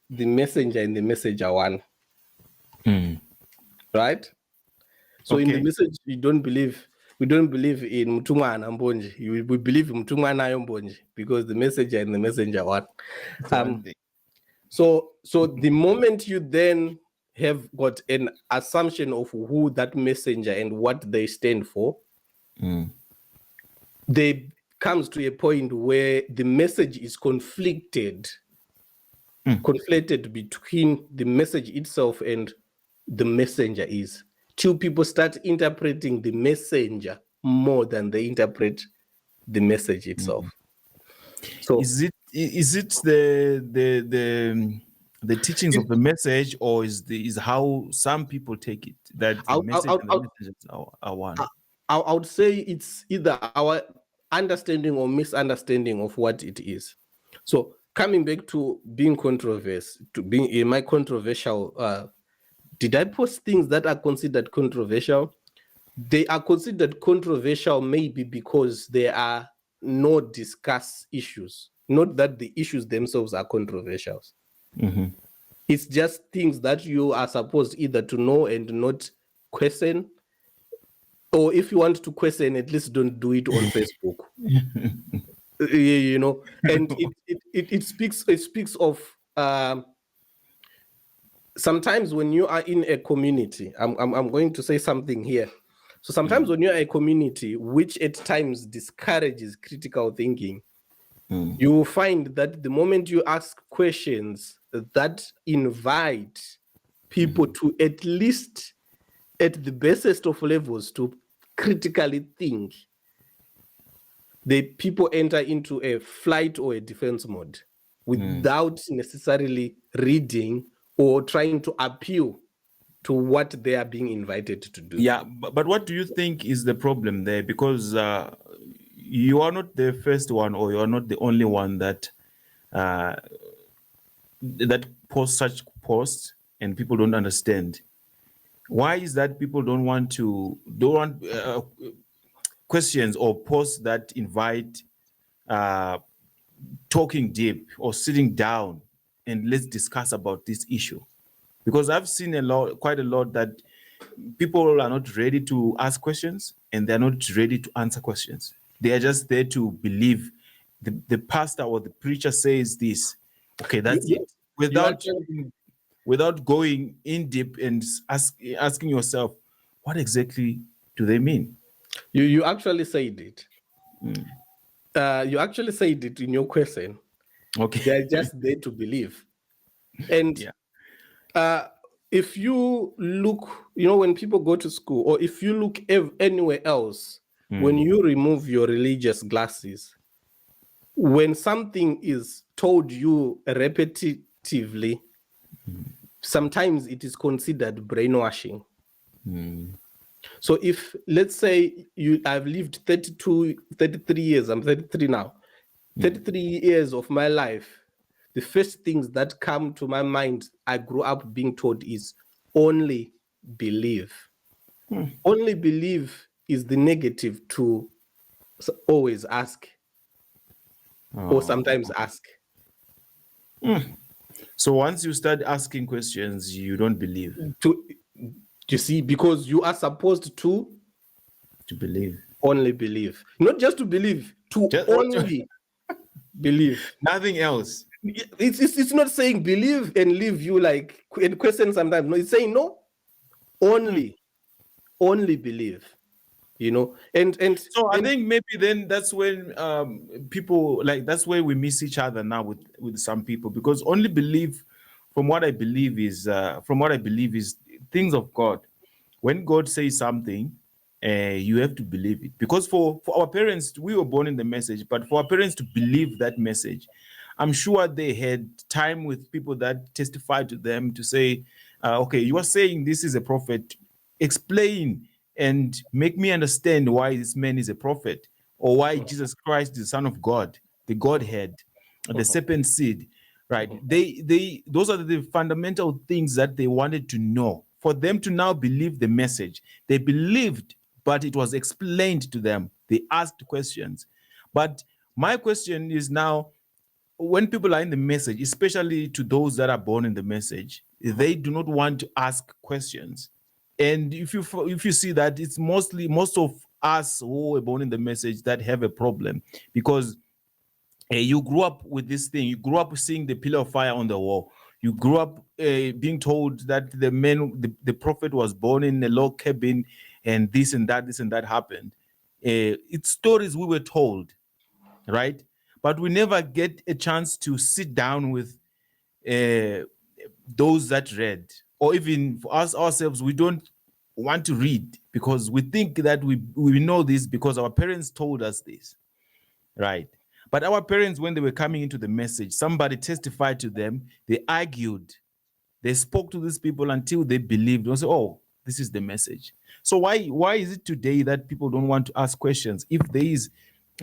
the messenger and the message are one. Right? So in the message, we don't believe in Mtumwa and Mbonji. We believe in Mtumwa and Mbonji because the messenger and the messenger are one. So the moment you then have got an assumption of who that messenger and what they stand for, they comes to a point where the message is conflicted between the message itself and the messenger is. Two people start interpreting the messenger more than they interpret the message itself. So is it the teachings of the message, or is how some people take it that the message and the messages are one? I would say it's either our understanding or misunderstanding of what it is. So coming back to being controversial, did I post things that are considered controversial? They are considered controversial maybe because there are no discussed issues, not that the issues themselves are controversial. It's just things that you are supposed either to know and not question, or if you want to question, at least don't do it on Facebook. You know, and it speaks of sometimes when you are in a community, I'm going to say something here. So sometimes when you're a community, which at times discourages critical thinking, you will find that the moment you ask questions that invite people to at least at the basest of levels to critically think, the people enter into a flight or a defense mode without necessarily reading or trying to appeal to what they are being invited to do. Yeah, but what do you think is the problem there? Because you are not the first one, or you are not the only one that that posts such posts and people don't understand. Why is that people don't want questions or posts that invite talking deep or sitting down and let's discuss about this issue? Because I've seen quite a lot that people are not ready to ask questions and they're not ready to answer questions. They are just there to believe the pastor or the preacher says this. Okay, that's it. Without going in deep and asking yourself, what exactly do they mean? You actually said it. You actually said it in your question. Okay. They're just there to believe. And if you look, when people go to school, or if you look anywhere else, when you remove your religious glasses, when something is told you repetitively, sometimes it is considered brainwashing. So if, let's say, I've lived 33 years, I'm 33 now. 33 years of my life, the first things that come to my mind, I grew up being taught is only believe. Only believe is the negative to always ask or sometimes ask. So once you start asking questions, you don't believe. You see, because you are supposed to believe. Only believe. Not just to believe, to only believe. Nothing else. It's not saying believe and leave you like and question sometimes. No, it's saying no, only believe. And so I think maybe then that's when people that's where we miss each other now with some people, because only believe, from what I believe is things of God. When God says something, you have to believe it, because for our parents, we were born in the message, but for our parents to believe that message, I'm sure they had time with people that testified to them to say, okay, you are saying this is a prophet, explain and make me understand why this man is a prophet, or why Jesus Christ is the Son of God, the Godhead, the serpent seed, right? Those are the fundamental things that they wanted to know. For them to now believe the message, they believed, but it was explained to them. They asked questions. But my question is now, when people are in the message, especially to those that are born in the message, they do not want to ask questions. And if you see that, it's most of us who were born in the message that have a problem, because you grew up with this thing. You grew up seeing the pillar of fire on the wall. You grew up being told that the prophet was born in a log cabin, and this and that happened. It's stories we were told, right? But we never get a chance to sit down with those that read, or even for us ourselves, we don't want to read because we think that we know this because our parents told us this, right? But our parents, when they were coming into the message, somebody testified to them, they argued, they spoke to these people until they believed. They said, oh, this is the message. So why is it today that people don't want to ask questions if there is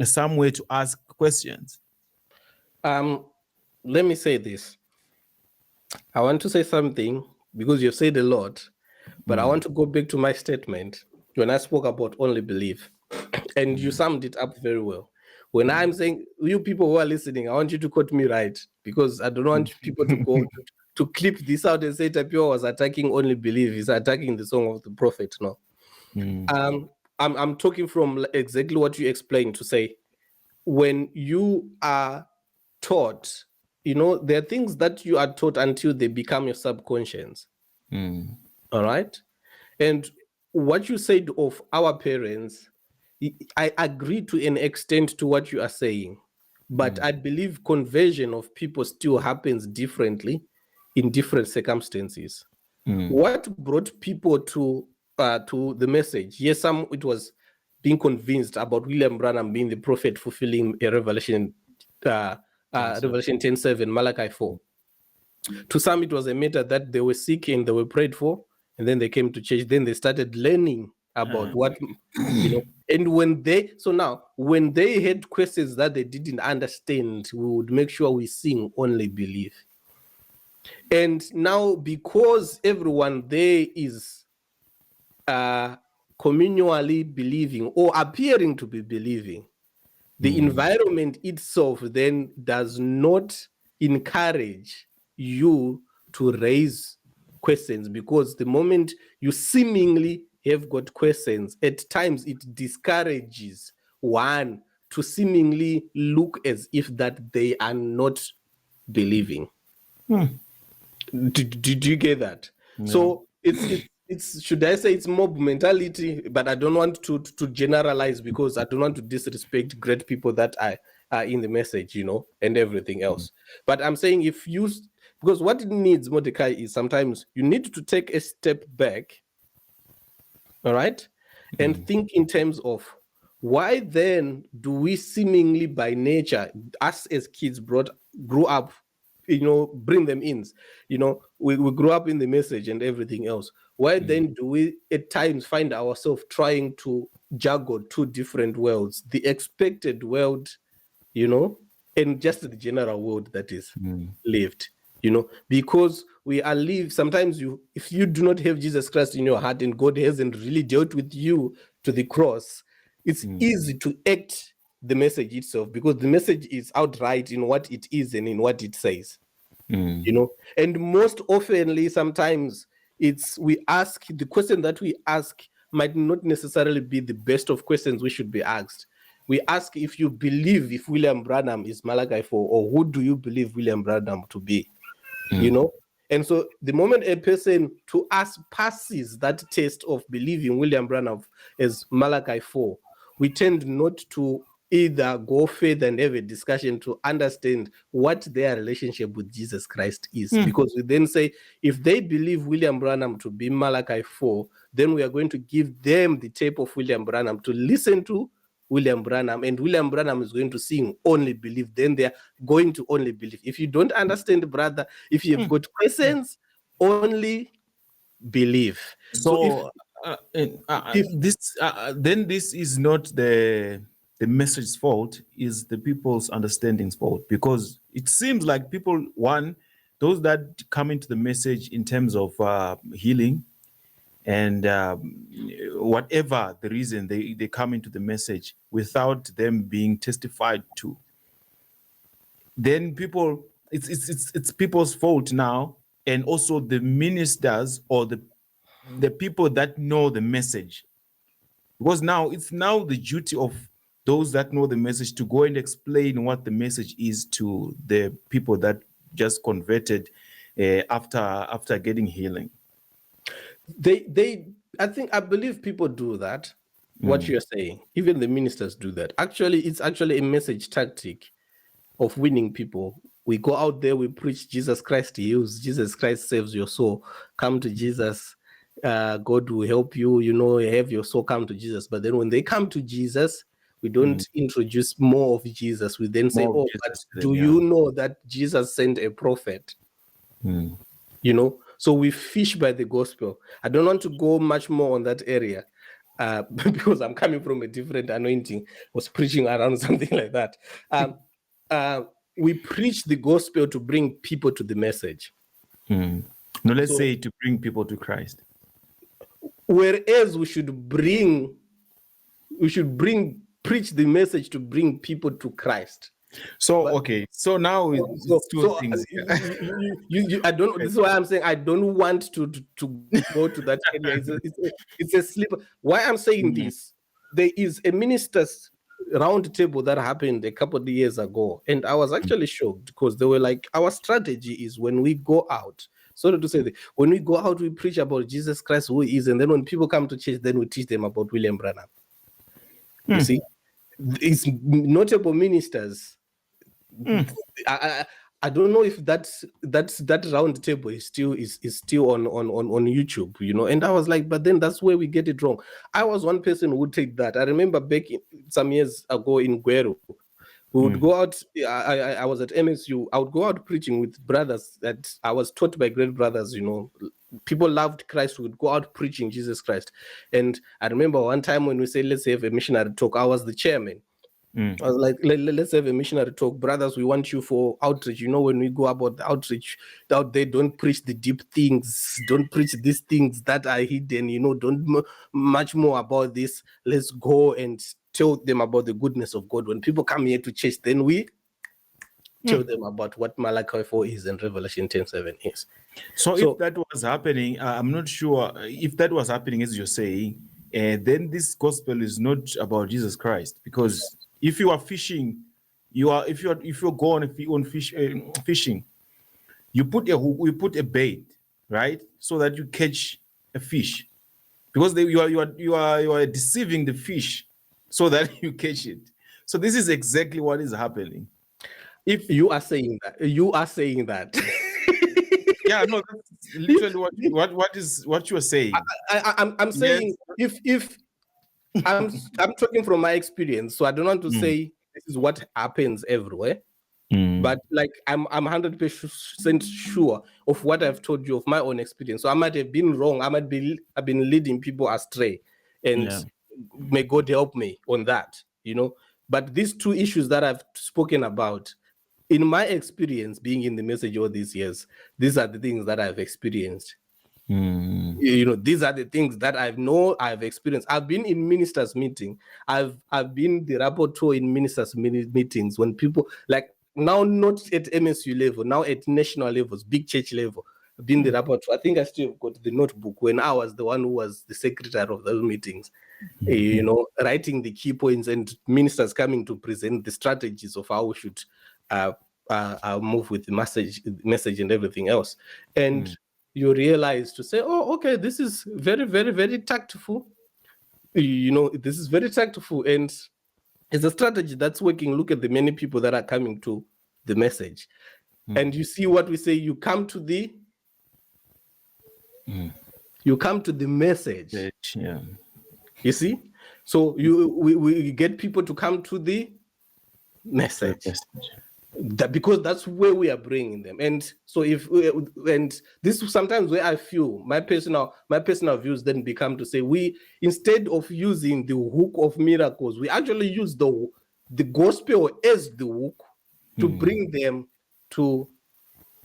some way to ask questions? Let me say this. I want to say something because you've said a lot, but I want to go back to my statement when I spoke about only belief, and you summed it up very well. When I'm saying, you people who are listening, I want you to quote me right, because I don't want people to go to clip this out and say Tapiwa was attacking only belief. He's attacking the song of the prophet. No. I'm talking from exactly what you explained, to say, when you are taught, there are things that you are taught until they become your subconscious. All right. And what you said of our parents, I agree to an extent to what you are saying, but I believe conversion of people still happens differently in different circumstances. What brought people to the message? Yes, some it was being convinced about William Branham being the prophet fulfilling a Revelation 10:7, Malachi 4. To some, it was a matter that they were sick and they were prayed for, and then they came to church. Then they started learning about what, and when they had questions that they didn't understand, we would make sure we sing only believe. And now, because everyone there is communally believing or appearing to be believing, the environment itself then does not encourage you to raise questions, because the moment you seemingly have got questions, at times it discourages one to seemingly look as if that they are not believing. Do you get that? Yeah. So it's should I say it's mob mentality, but I don't want to generalize, because I don't want to disrespect great people that are in the message, and everything else. But I'm saying because what it needs, Mordecai, is sometimes you need to take a step back, all right, and think in terms of why then do we seemingly by nature, us as kids grew up, bring them in, we grew up in the message and everything else. Why then do we at times find ourselves trying to juggle two different worlds, the expected world, and just the general world that is lived, because we are lived. Sometimes if you do not have Jesus Christ in your heart and God hasn't really dealt with you to the cross, it's easy to act the message itself, because the message is outright in what it is and in what it says. And most oftenly, sometimes the question that we ask might not necessarily be the best of questions we should be asked. We ask if you believe if William Branham is Malachi 4, or who do you believe William Branham to be? And so the moment a person to us passes that test of believing William Branham as Malachi 4, we tend not to either go further and have a discussion to understand what their relationship with Jesus Christ is. Because we then say, if they believe William Branham to be Malachi 4, then we are going to give them the tape of William Branham to listen to William Branham, and William Branham is going to sing only believe. Then they're going to only believe. If you don't understand, brother, if you've got questions, only believe. So then this is not the message's fault, is the people's understanding's fault, because it seems like people, those that come into the message in terms of healing and whatever the reason they come into the message without them being testified to, then it's people's fault now, and also the ministers or the people that know the message, because now it's the duty of those that know the message to go and explain what the message is to the people that just converted after getting healing. I believe people do that. What you're saying, even the ministers do that. Actually, it's actually a message tactic of winning people. We go out there, we preach Jesus Christ heals, Jesus Christ saves your soul. Come to Jesus, God will help you. Have your soul come to Jesus. But then when they come to Jesus, we don't introduce more of Jesus. We then say, you know that Jesus sent a prophet? So we fish by the gospel. I don't want to go much more on that area because I'm coming from a different anointing, was preaching around something like that. We preach the gospel to bring people to the message. No, let's say to bring people to Christ. Whereas we should preach the message to bring people to Christ. So now it's two things. I don't. This is why I'm saying I don't want to go to that area. It's a slipper. Why I'm saying this? There is a ministers' round table that happened a couple of years ago, and I was actually shocked, because they were like, our strategy is when we go out. Sorry to say that, when we go out, we preach about Jesus Christ, who he is, and then when people come to church, then we teach them about William Branham. You see, it's notable ministers. I don't know if that round table is still on YouTube, And I was like, but then that's where we get it wrong. I was one person who would take that. I remember back some years ago in Guero, we would go out. I was at MSU. I would go out preaching with brothers that I was taught by great brothers. People loved Christ. We would go out preaching Jesus Christ. And I remember one time when we said, let's have a missionary talk, I was the chairman. I was like, let's have a missionary talk. Brothers, we want you for outreach. When we go about the outreach, out there, don't preach the deep things. Don't preach these things that are hidden. Don't much more about this. Let's go and tell them about the goodness of God. When people come here to church, then we tell them about what Malachi 4 is and Revelation 10:7 is. So if that was happening, I'm not sure if that was happening, as you're saying, then this gospel is not about Jesus Christ, because if you are fishing, if you're going on fishing, you put a hook, you put a bait, right, so that you catch a fish, because you are deceiving the fish so that you catch it. So this is exactly what is happening. If you are saying that, yeah, no, that's literally what you are saying. I'm saying, yes. if I'm talking from my experience, so I don't want to say this is what happens everywhere, but like I'm 100% sure of what I've told you of my own experience. So I might have been wrong. I've been leading people astray, and may God help me on that. But these two issues that I've spoken about, in my experience being in the message all these years, these are the things that I've experienced. These are the things that I've experienced. I've been in ministers' meeting. I've been the rapporteur in ministers' meetings when people, like, now not at MSU level, now at national levels, big church level. I've been the rapporteur. I think I still got the notebook when I was the one who was the secretary of those meetings, writing the key points and ministers coming to present the strategies of how we should move with the message and everything else. And you realize to say, oh, okay, this is very, very, very tactful. This is very tactful, and it's a strategy that's working. Look at the many people that are coming to the message. And you see what we say, you come to the message. Yeah. You see? So we get people to come to the message. Because that's where we are bringing them. And so and this is sometimes where I feel my personal views then become to say, we, instead of using the hook of miracles, we actually use the gospel as the hook to bring them to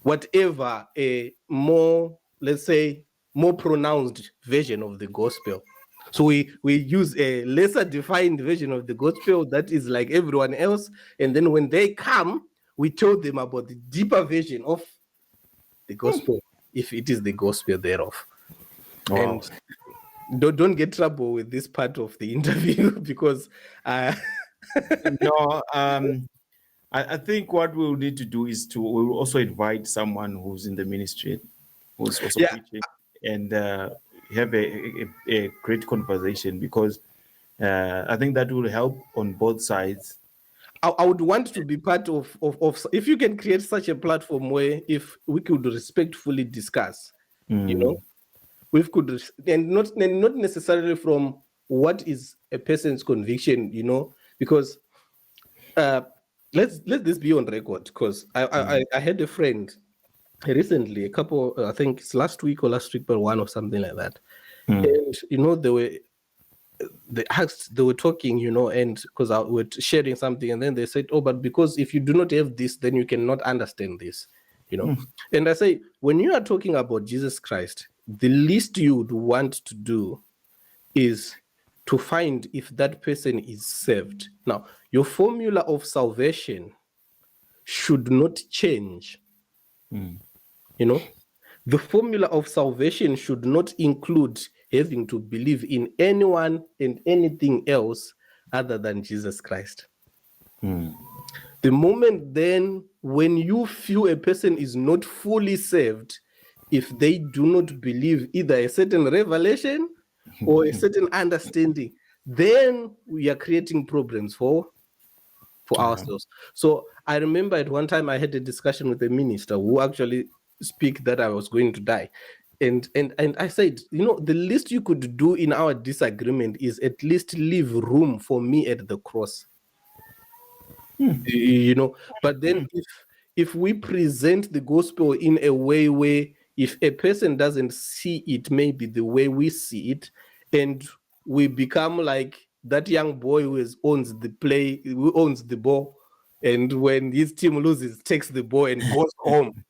whatever a more, let's say, more pronounced version of the gospel. So we use a lesser defined version of the gospel that is like everyone else, and then when they come, we tell them about the deeper version of the gospel, if it is the gospel thereof. Wow. And don't get trouble with this part of the interview because no, I think what we'll need to do is we'll also invite someone who's in the ministry, who's also preaching, and have a great conversation, because I think that will help on both sides. I would want to be part of if you can create such a platform where if we could respectfully discuss, we could, and not necessarily from what is a person's conviction, because let's let this be on record, because I had a friend recently, a couple, I think it's last week or one or something like that, and they were talking, and because I was sharing something, and then they said, oh, but because if you do not have this, then you cannot understand this, And I say, when you are talking about Jesus Christ, the least you would want to do is to find if that person is saved. Now, your formula of salvation should not change. The formula of salvation should not include having to believe in anyone and anything else other than Jesus Christ. The moment then when you feel a person is not fully saved, if they do not believe either a certain revelation or a certain understanding, then we are creating problems for ourselves. So I remember at one time I had a discussion with a minister who actually speak that I was going to die. And I said, the least you could do in our disagreement is at least leave room for me at the cross. But then if we present the gospel in a way where if a person doesn't see it maybe the way we see it, and we become like that young boy who owns the ball, and when his team loses, takes the ball and goes home.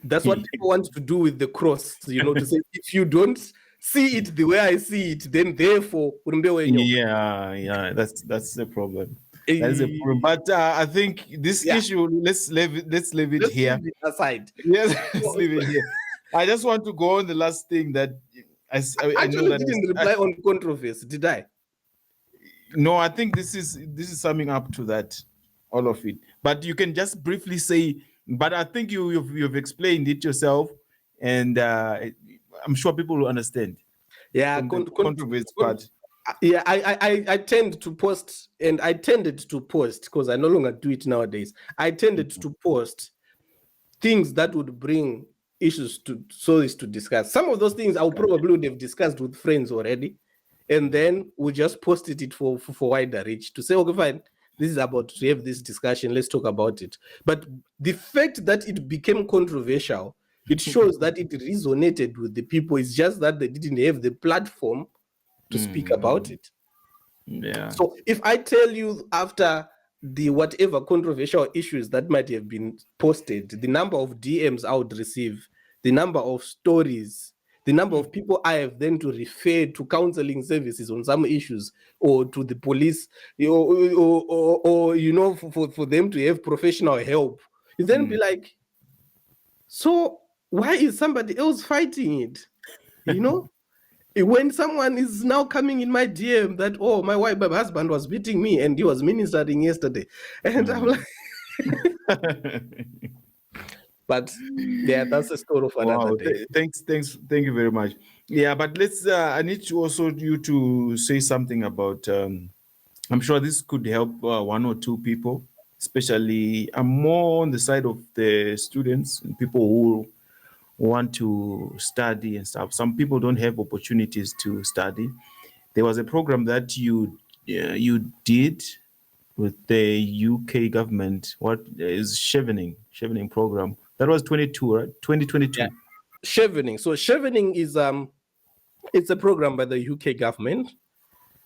That's what people want to do with the cross, to say, if you don't see it the way I see it, then therefore, yeah, that's the problem. That's the problem. But I think this issue, let's leave it here. Leave it aside. Yes, let's leave it here. I just want to go on the last thing that I actually didn't reply on controversy, did I? No, I think this is summing up to that, all of it. But you can just briefly say. But I think you've explained it yourself, and I'm sure people will understand. Yeah, controversy part. Yeah, I tend to post, and I tended to post because I no longer do it nowadays. I tended to post things that would bring issues to discuss. Some of those things I probably would have discussed with friends already, and then we just posted it for wider reach to say, okay, fine. This is about to have this discussion. Let's talk about it. But the fact that it became controversial, it shows that it resonated with the people. It's just that they didn't have the platform to speak about it. Yeah. So if I tell you after the whatever controversial issues that might have been posted, the number of DMs I would receive, the number of stories, the number of people I have then to refer to counseling services on some issues, or to the police, or for them to have professional help, you then be like, so why is somebody else fighting it? When someone is now coming in my DM that, oh, my husband was beating me and he was ministering yesterday, and I'm like, but yeah, that's a story for another day. Thank you very much. Yeah, but let's. I need to also you to say something about. I'm sure this could help one or two people, especially. I'm more on the side of the students and people who want to study and stuff. Some people don't have opportunities to study. There was a program that you did with the UK government. What is chevening program? That was 22, right? 2022. Yeah. Chevening. So chevening is it's a program by the UK government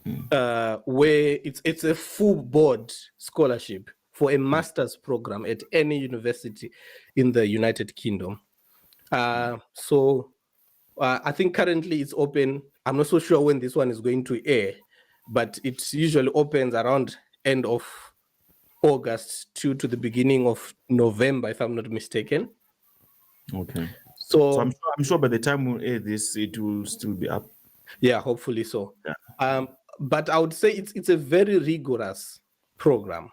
where it's a full board scholarship for a master's program at any university in the United Kingdom. So I think currently it's open. I'm not so sure when this one is going to air, but it usually opens around end of August to the beginning of November, if I'm not mistaken. Okay. So I'm sure by the time we air this, it will still be up. Yeah, hopefully so. Yeah. But I would say it's a very rigorous program.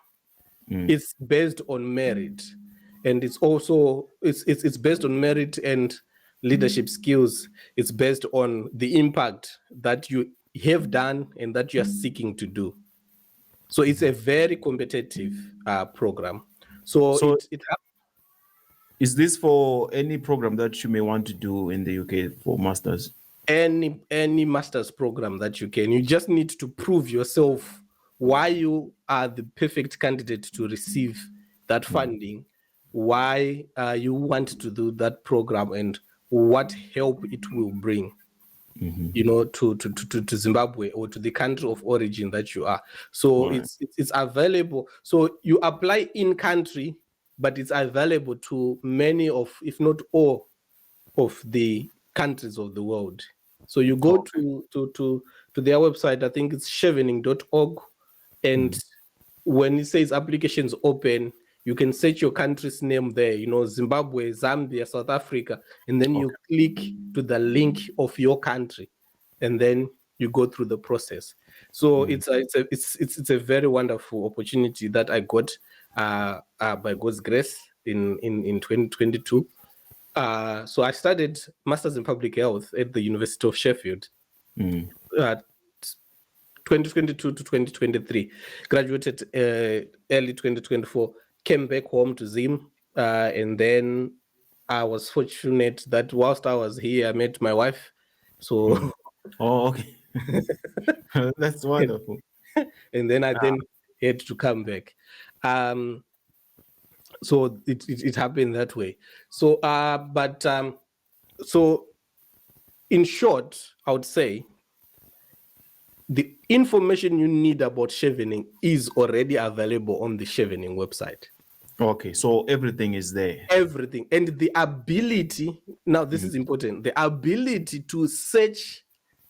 It's based on merit, and it's also it's based on merit and leadership skills. It's based on the impact that you have done and that you are seeking to do. So it's a very competitive program. So is this for any program that you may want to do in the UK for masters? Any master's program that you can. You just need to prove yourself why you are the perfect candidate to receive that funding, why you want to do that program, and what help it will bring, to Zimbabwe or to the country of origin that you are. So it's available. So you apply in country, but it's available to many of, if not all, of the countries of the world. So you go to their website. I think it's chevening.org, and when it says applications open, you can search your country's name there, Zimbabwe, Zambia, South Africa, and then you click to the link of your country, and then you go through the process. So it's a very wonderful opportunity that I got by God's grace in 2022. So I studied Masters in Public Health at the University of Sheffield, 2022 to 2023. Graduated early 2024, came back home to Zim, and then I was fortunate that whilst I was here, I met my wife. So, okay, that's wonderful. And then I then had to come back. So it happened that way. So, so in short, I would say the information you need about chevening is already available on the chevening website. Okay, so everything is there. Everything. And the ability, now this is important, the ability to search,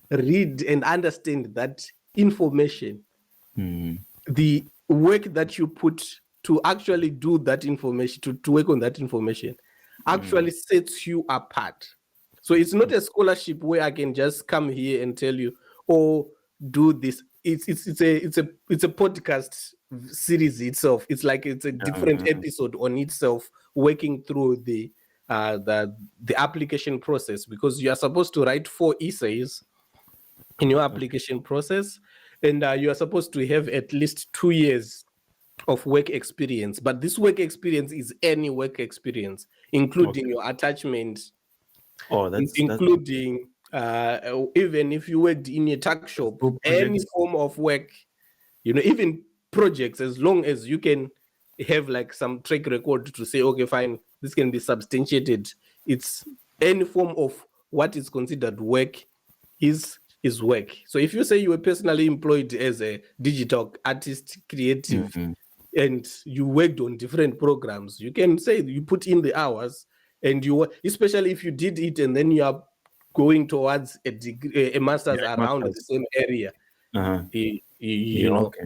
read, and understand that information, the work that you put to actually do that information, to work on that information, actually sets you apart. So it's not a scholarship where I can just come here and tell you, oh, do this. It's a podcast series itself. It's like it's a different episode on itself, working through the application process, because you are supposed to write 4 essays in your application process, and you are supposed to have at least 2 years of work experience. But this work experience is any work experience, including your attachment. Including even if you worked in a tuck shop, any form of work, even projects, as long as you can have like some track record to say, okay, fine, this can be substantiated. It's any form of what is considered work is work. So if you say you were personally employed as a digital artist, creative, and you worked on different programs, you can say you put in the hours, and you, especially if you did it and then you are going towards a degree, a master's around the same area. You know. Okay.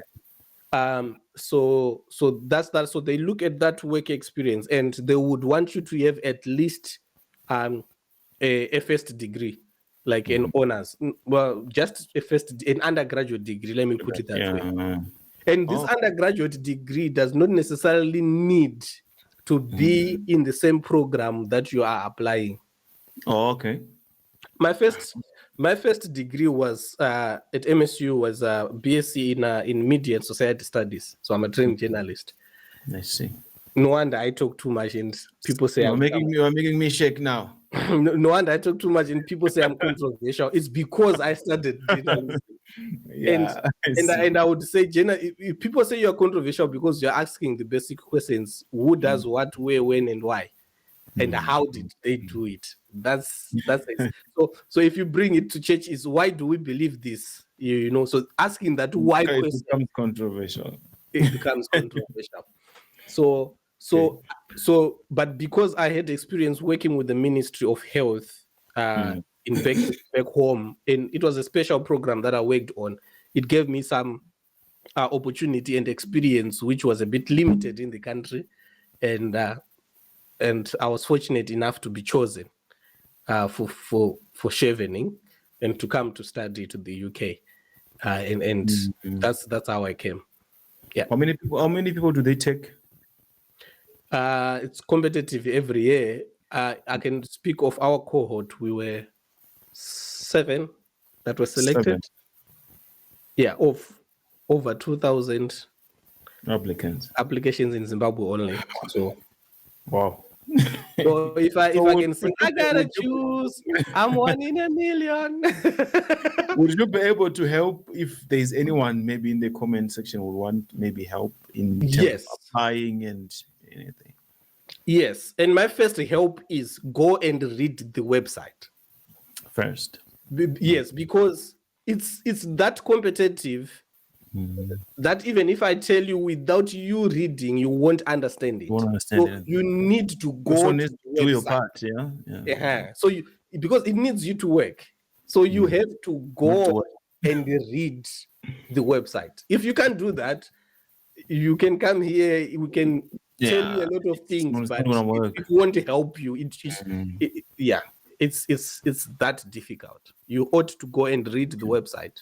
So that's that. So they look at that work experience, and they would want you to have at least a first degree, like an honors. Well, just an undergraduate degree. Let me put it that way. And this undergraduate degree does not necessarily need to be in the same program that you are applying. Oh, okay. My first degree was at MSU was a BSc in Media and Society Studies. So I'm a trained journalist. I see. No wonder I talk too much, and people say you're making me shake now. No wonder I talk too much, and people say I'm controversial. It's because I studied journalism. And I would say, if people say you're controversial because you're asking the basic questions: who does what, where, when, and why, and how did they do it? That's it. So if you bring it to church, is why do we believe this? You know, so asking that why question becomes controversial. It becomes controversial. But because I had experience working with the Ministry of Health in back home, and it was a special program that I worked on, it gave me some opportunity and experience which was a bit limited in the country, and I was fortunate enough to be chosen for Chevening and to come to study to the UK, and that's how I came. Yeah. How many people do they take? It's competitive every year. I can speak of our cohort. We were 7 that were selected. 7. Yeah, of over 2,000 applications in Zimbabwe only. So, wow. So if I can say, I gotta choose, I'm 1 in a million. Would you be able to help if there's anyone maybe in the comment section would want maybe help in terms of applying and anything? Yes, and my first help is go and read the website first. Yes, because it's that competitive that even if I tell you without you reading, you won't understand it. You need to go to do your part, So because it needs you to work, so you have to go and read the website. If you can't do that, you can come here. We can tell you a lot of things, but it won't help you. It's that difficult. You ought to go and read the website.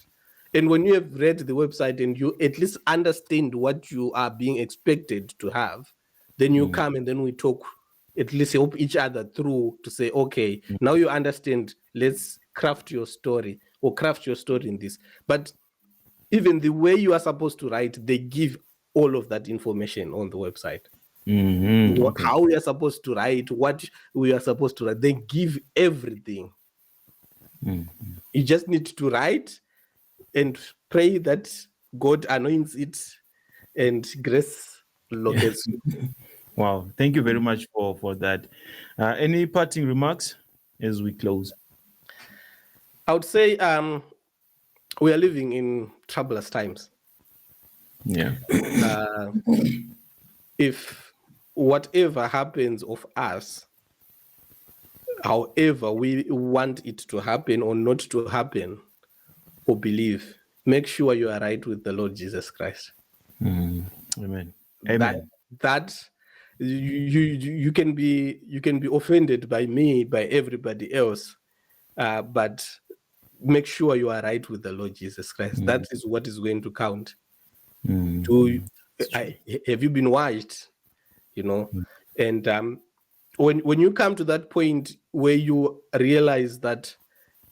And when you have read the website and you at least understand what you are being expected to have, then you come and then we talk, at least help each other through to say, okay, now you understand, let's craft your story or craft your story in this. But even the way you are supposed to write, they give all of that information on the website. How we are supposed to write, what we are supposed to write, they give everything. You just need to write and pray that God anoints it and grace locates you. Wow, thank you very much for that. Any parting remarks as we close? I would say we are living in troublous times. Yeah. If whatever happens of us, however we want it to happen or not to happen, or believe, make sure you are right with the Lord Jesus Christ. Amen. Amen. That you can be offended by me, by everybody else, but make sure you are right with the Lord Jesus Christ. That is what is going to count. Have you been washed? You know, and when you come to that point where you realize that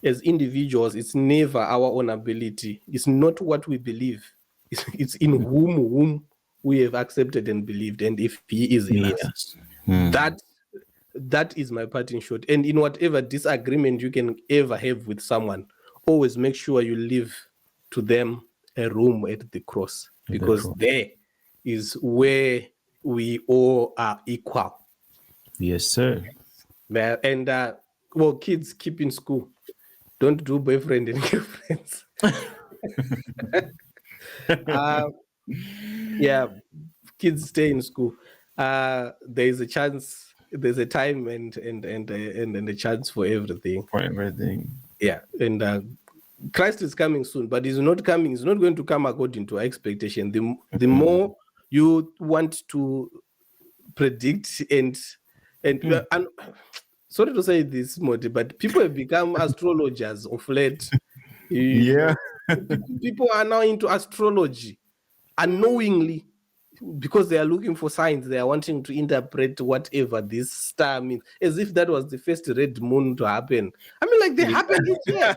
as individuals, it's never our own ability. It's not what we believe. It's in whom we have accepted and believed, and if He is in us. That is my parting shot. And in whatever disagreement you can ever have with someone, always make sure you leave to them a room at the cross, because there is where we all are equal. Yes, sir. And well, kids, keep in school. Don't do boyfriend and girlfriends. kids stay in school, there is a chance, there's a time and a chance for everything. For everything. Yeah, and Christ is coming soon, but he's not coming. He's not going to come according to our expectation. The more you want to predict and sorry to say this, Modi, but people have become astrologers of late. Yeah. People are now into astrology unknowingly because they are looking for signs. They are wanting to interpret whatever this star means, as if that was the first red moon to happen. I mean, like, they happen each year.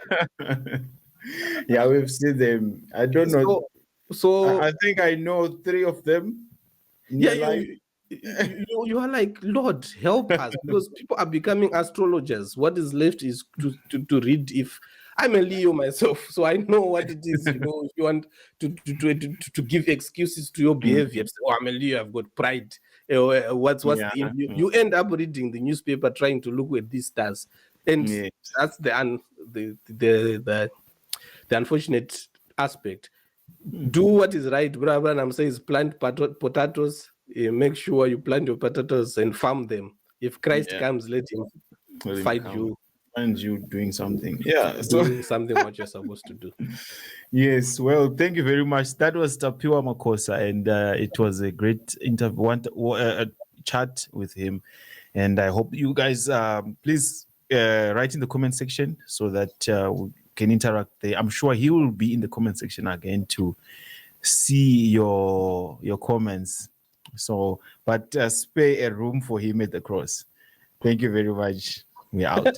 Yeah, we've seen them. I don't know. So I think I know 3 of them. Yeah, you are like, Lord, help us, because people are becoming astrologers. What is left is to read. If I'm a Leo myself, so I know what it is. If you want to give excuses to your behavior, say, oh, I'm a Leo, I've got pride. You end up reading the newspaper trying to look at these stars, and that's the unfortunate aspect. Do what is right. Brother Branham says, plant potatoes. Make sure you plant your potatoes and farm them. If Christ comes, let him find you. Find you doing something. Doing something what you're supposed to do. Yes. Well, thank you very much. That was Tapiwa Makosa, and it was a great chat with him. And I hope you guys please write in the comment section so that we can interact there. I'm sure he will be in the comment section again to see your comments. So, but spare a room for him at the cross. Thank you very much. We're out.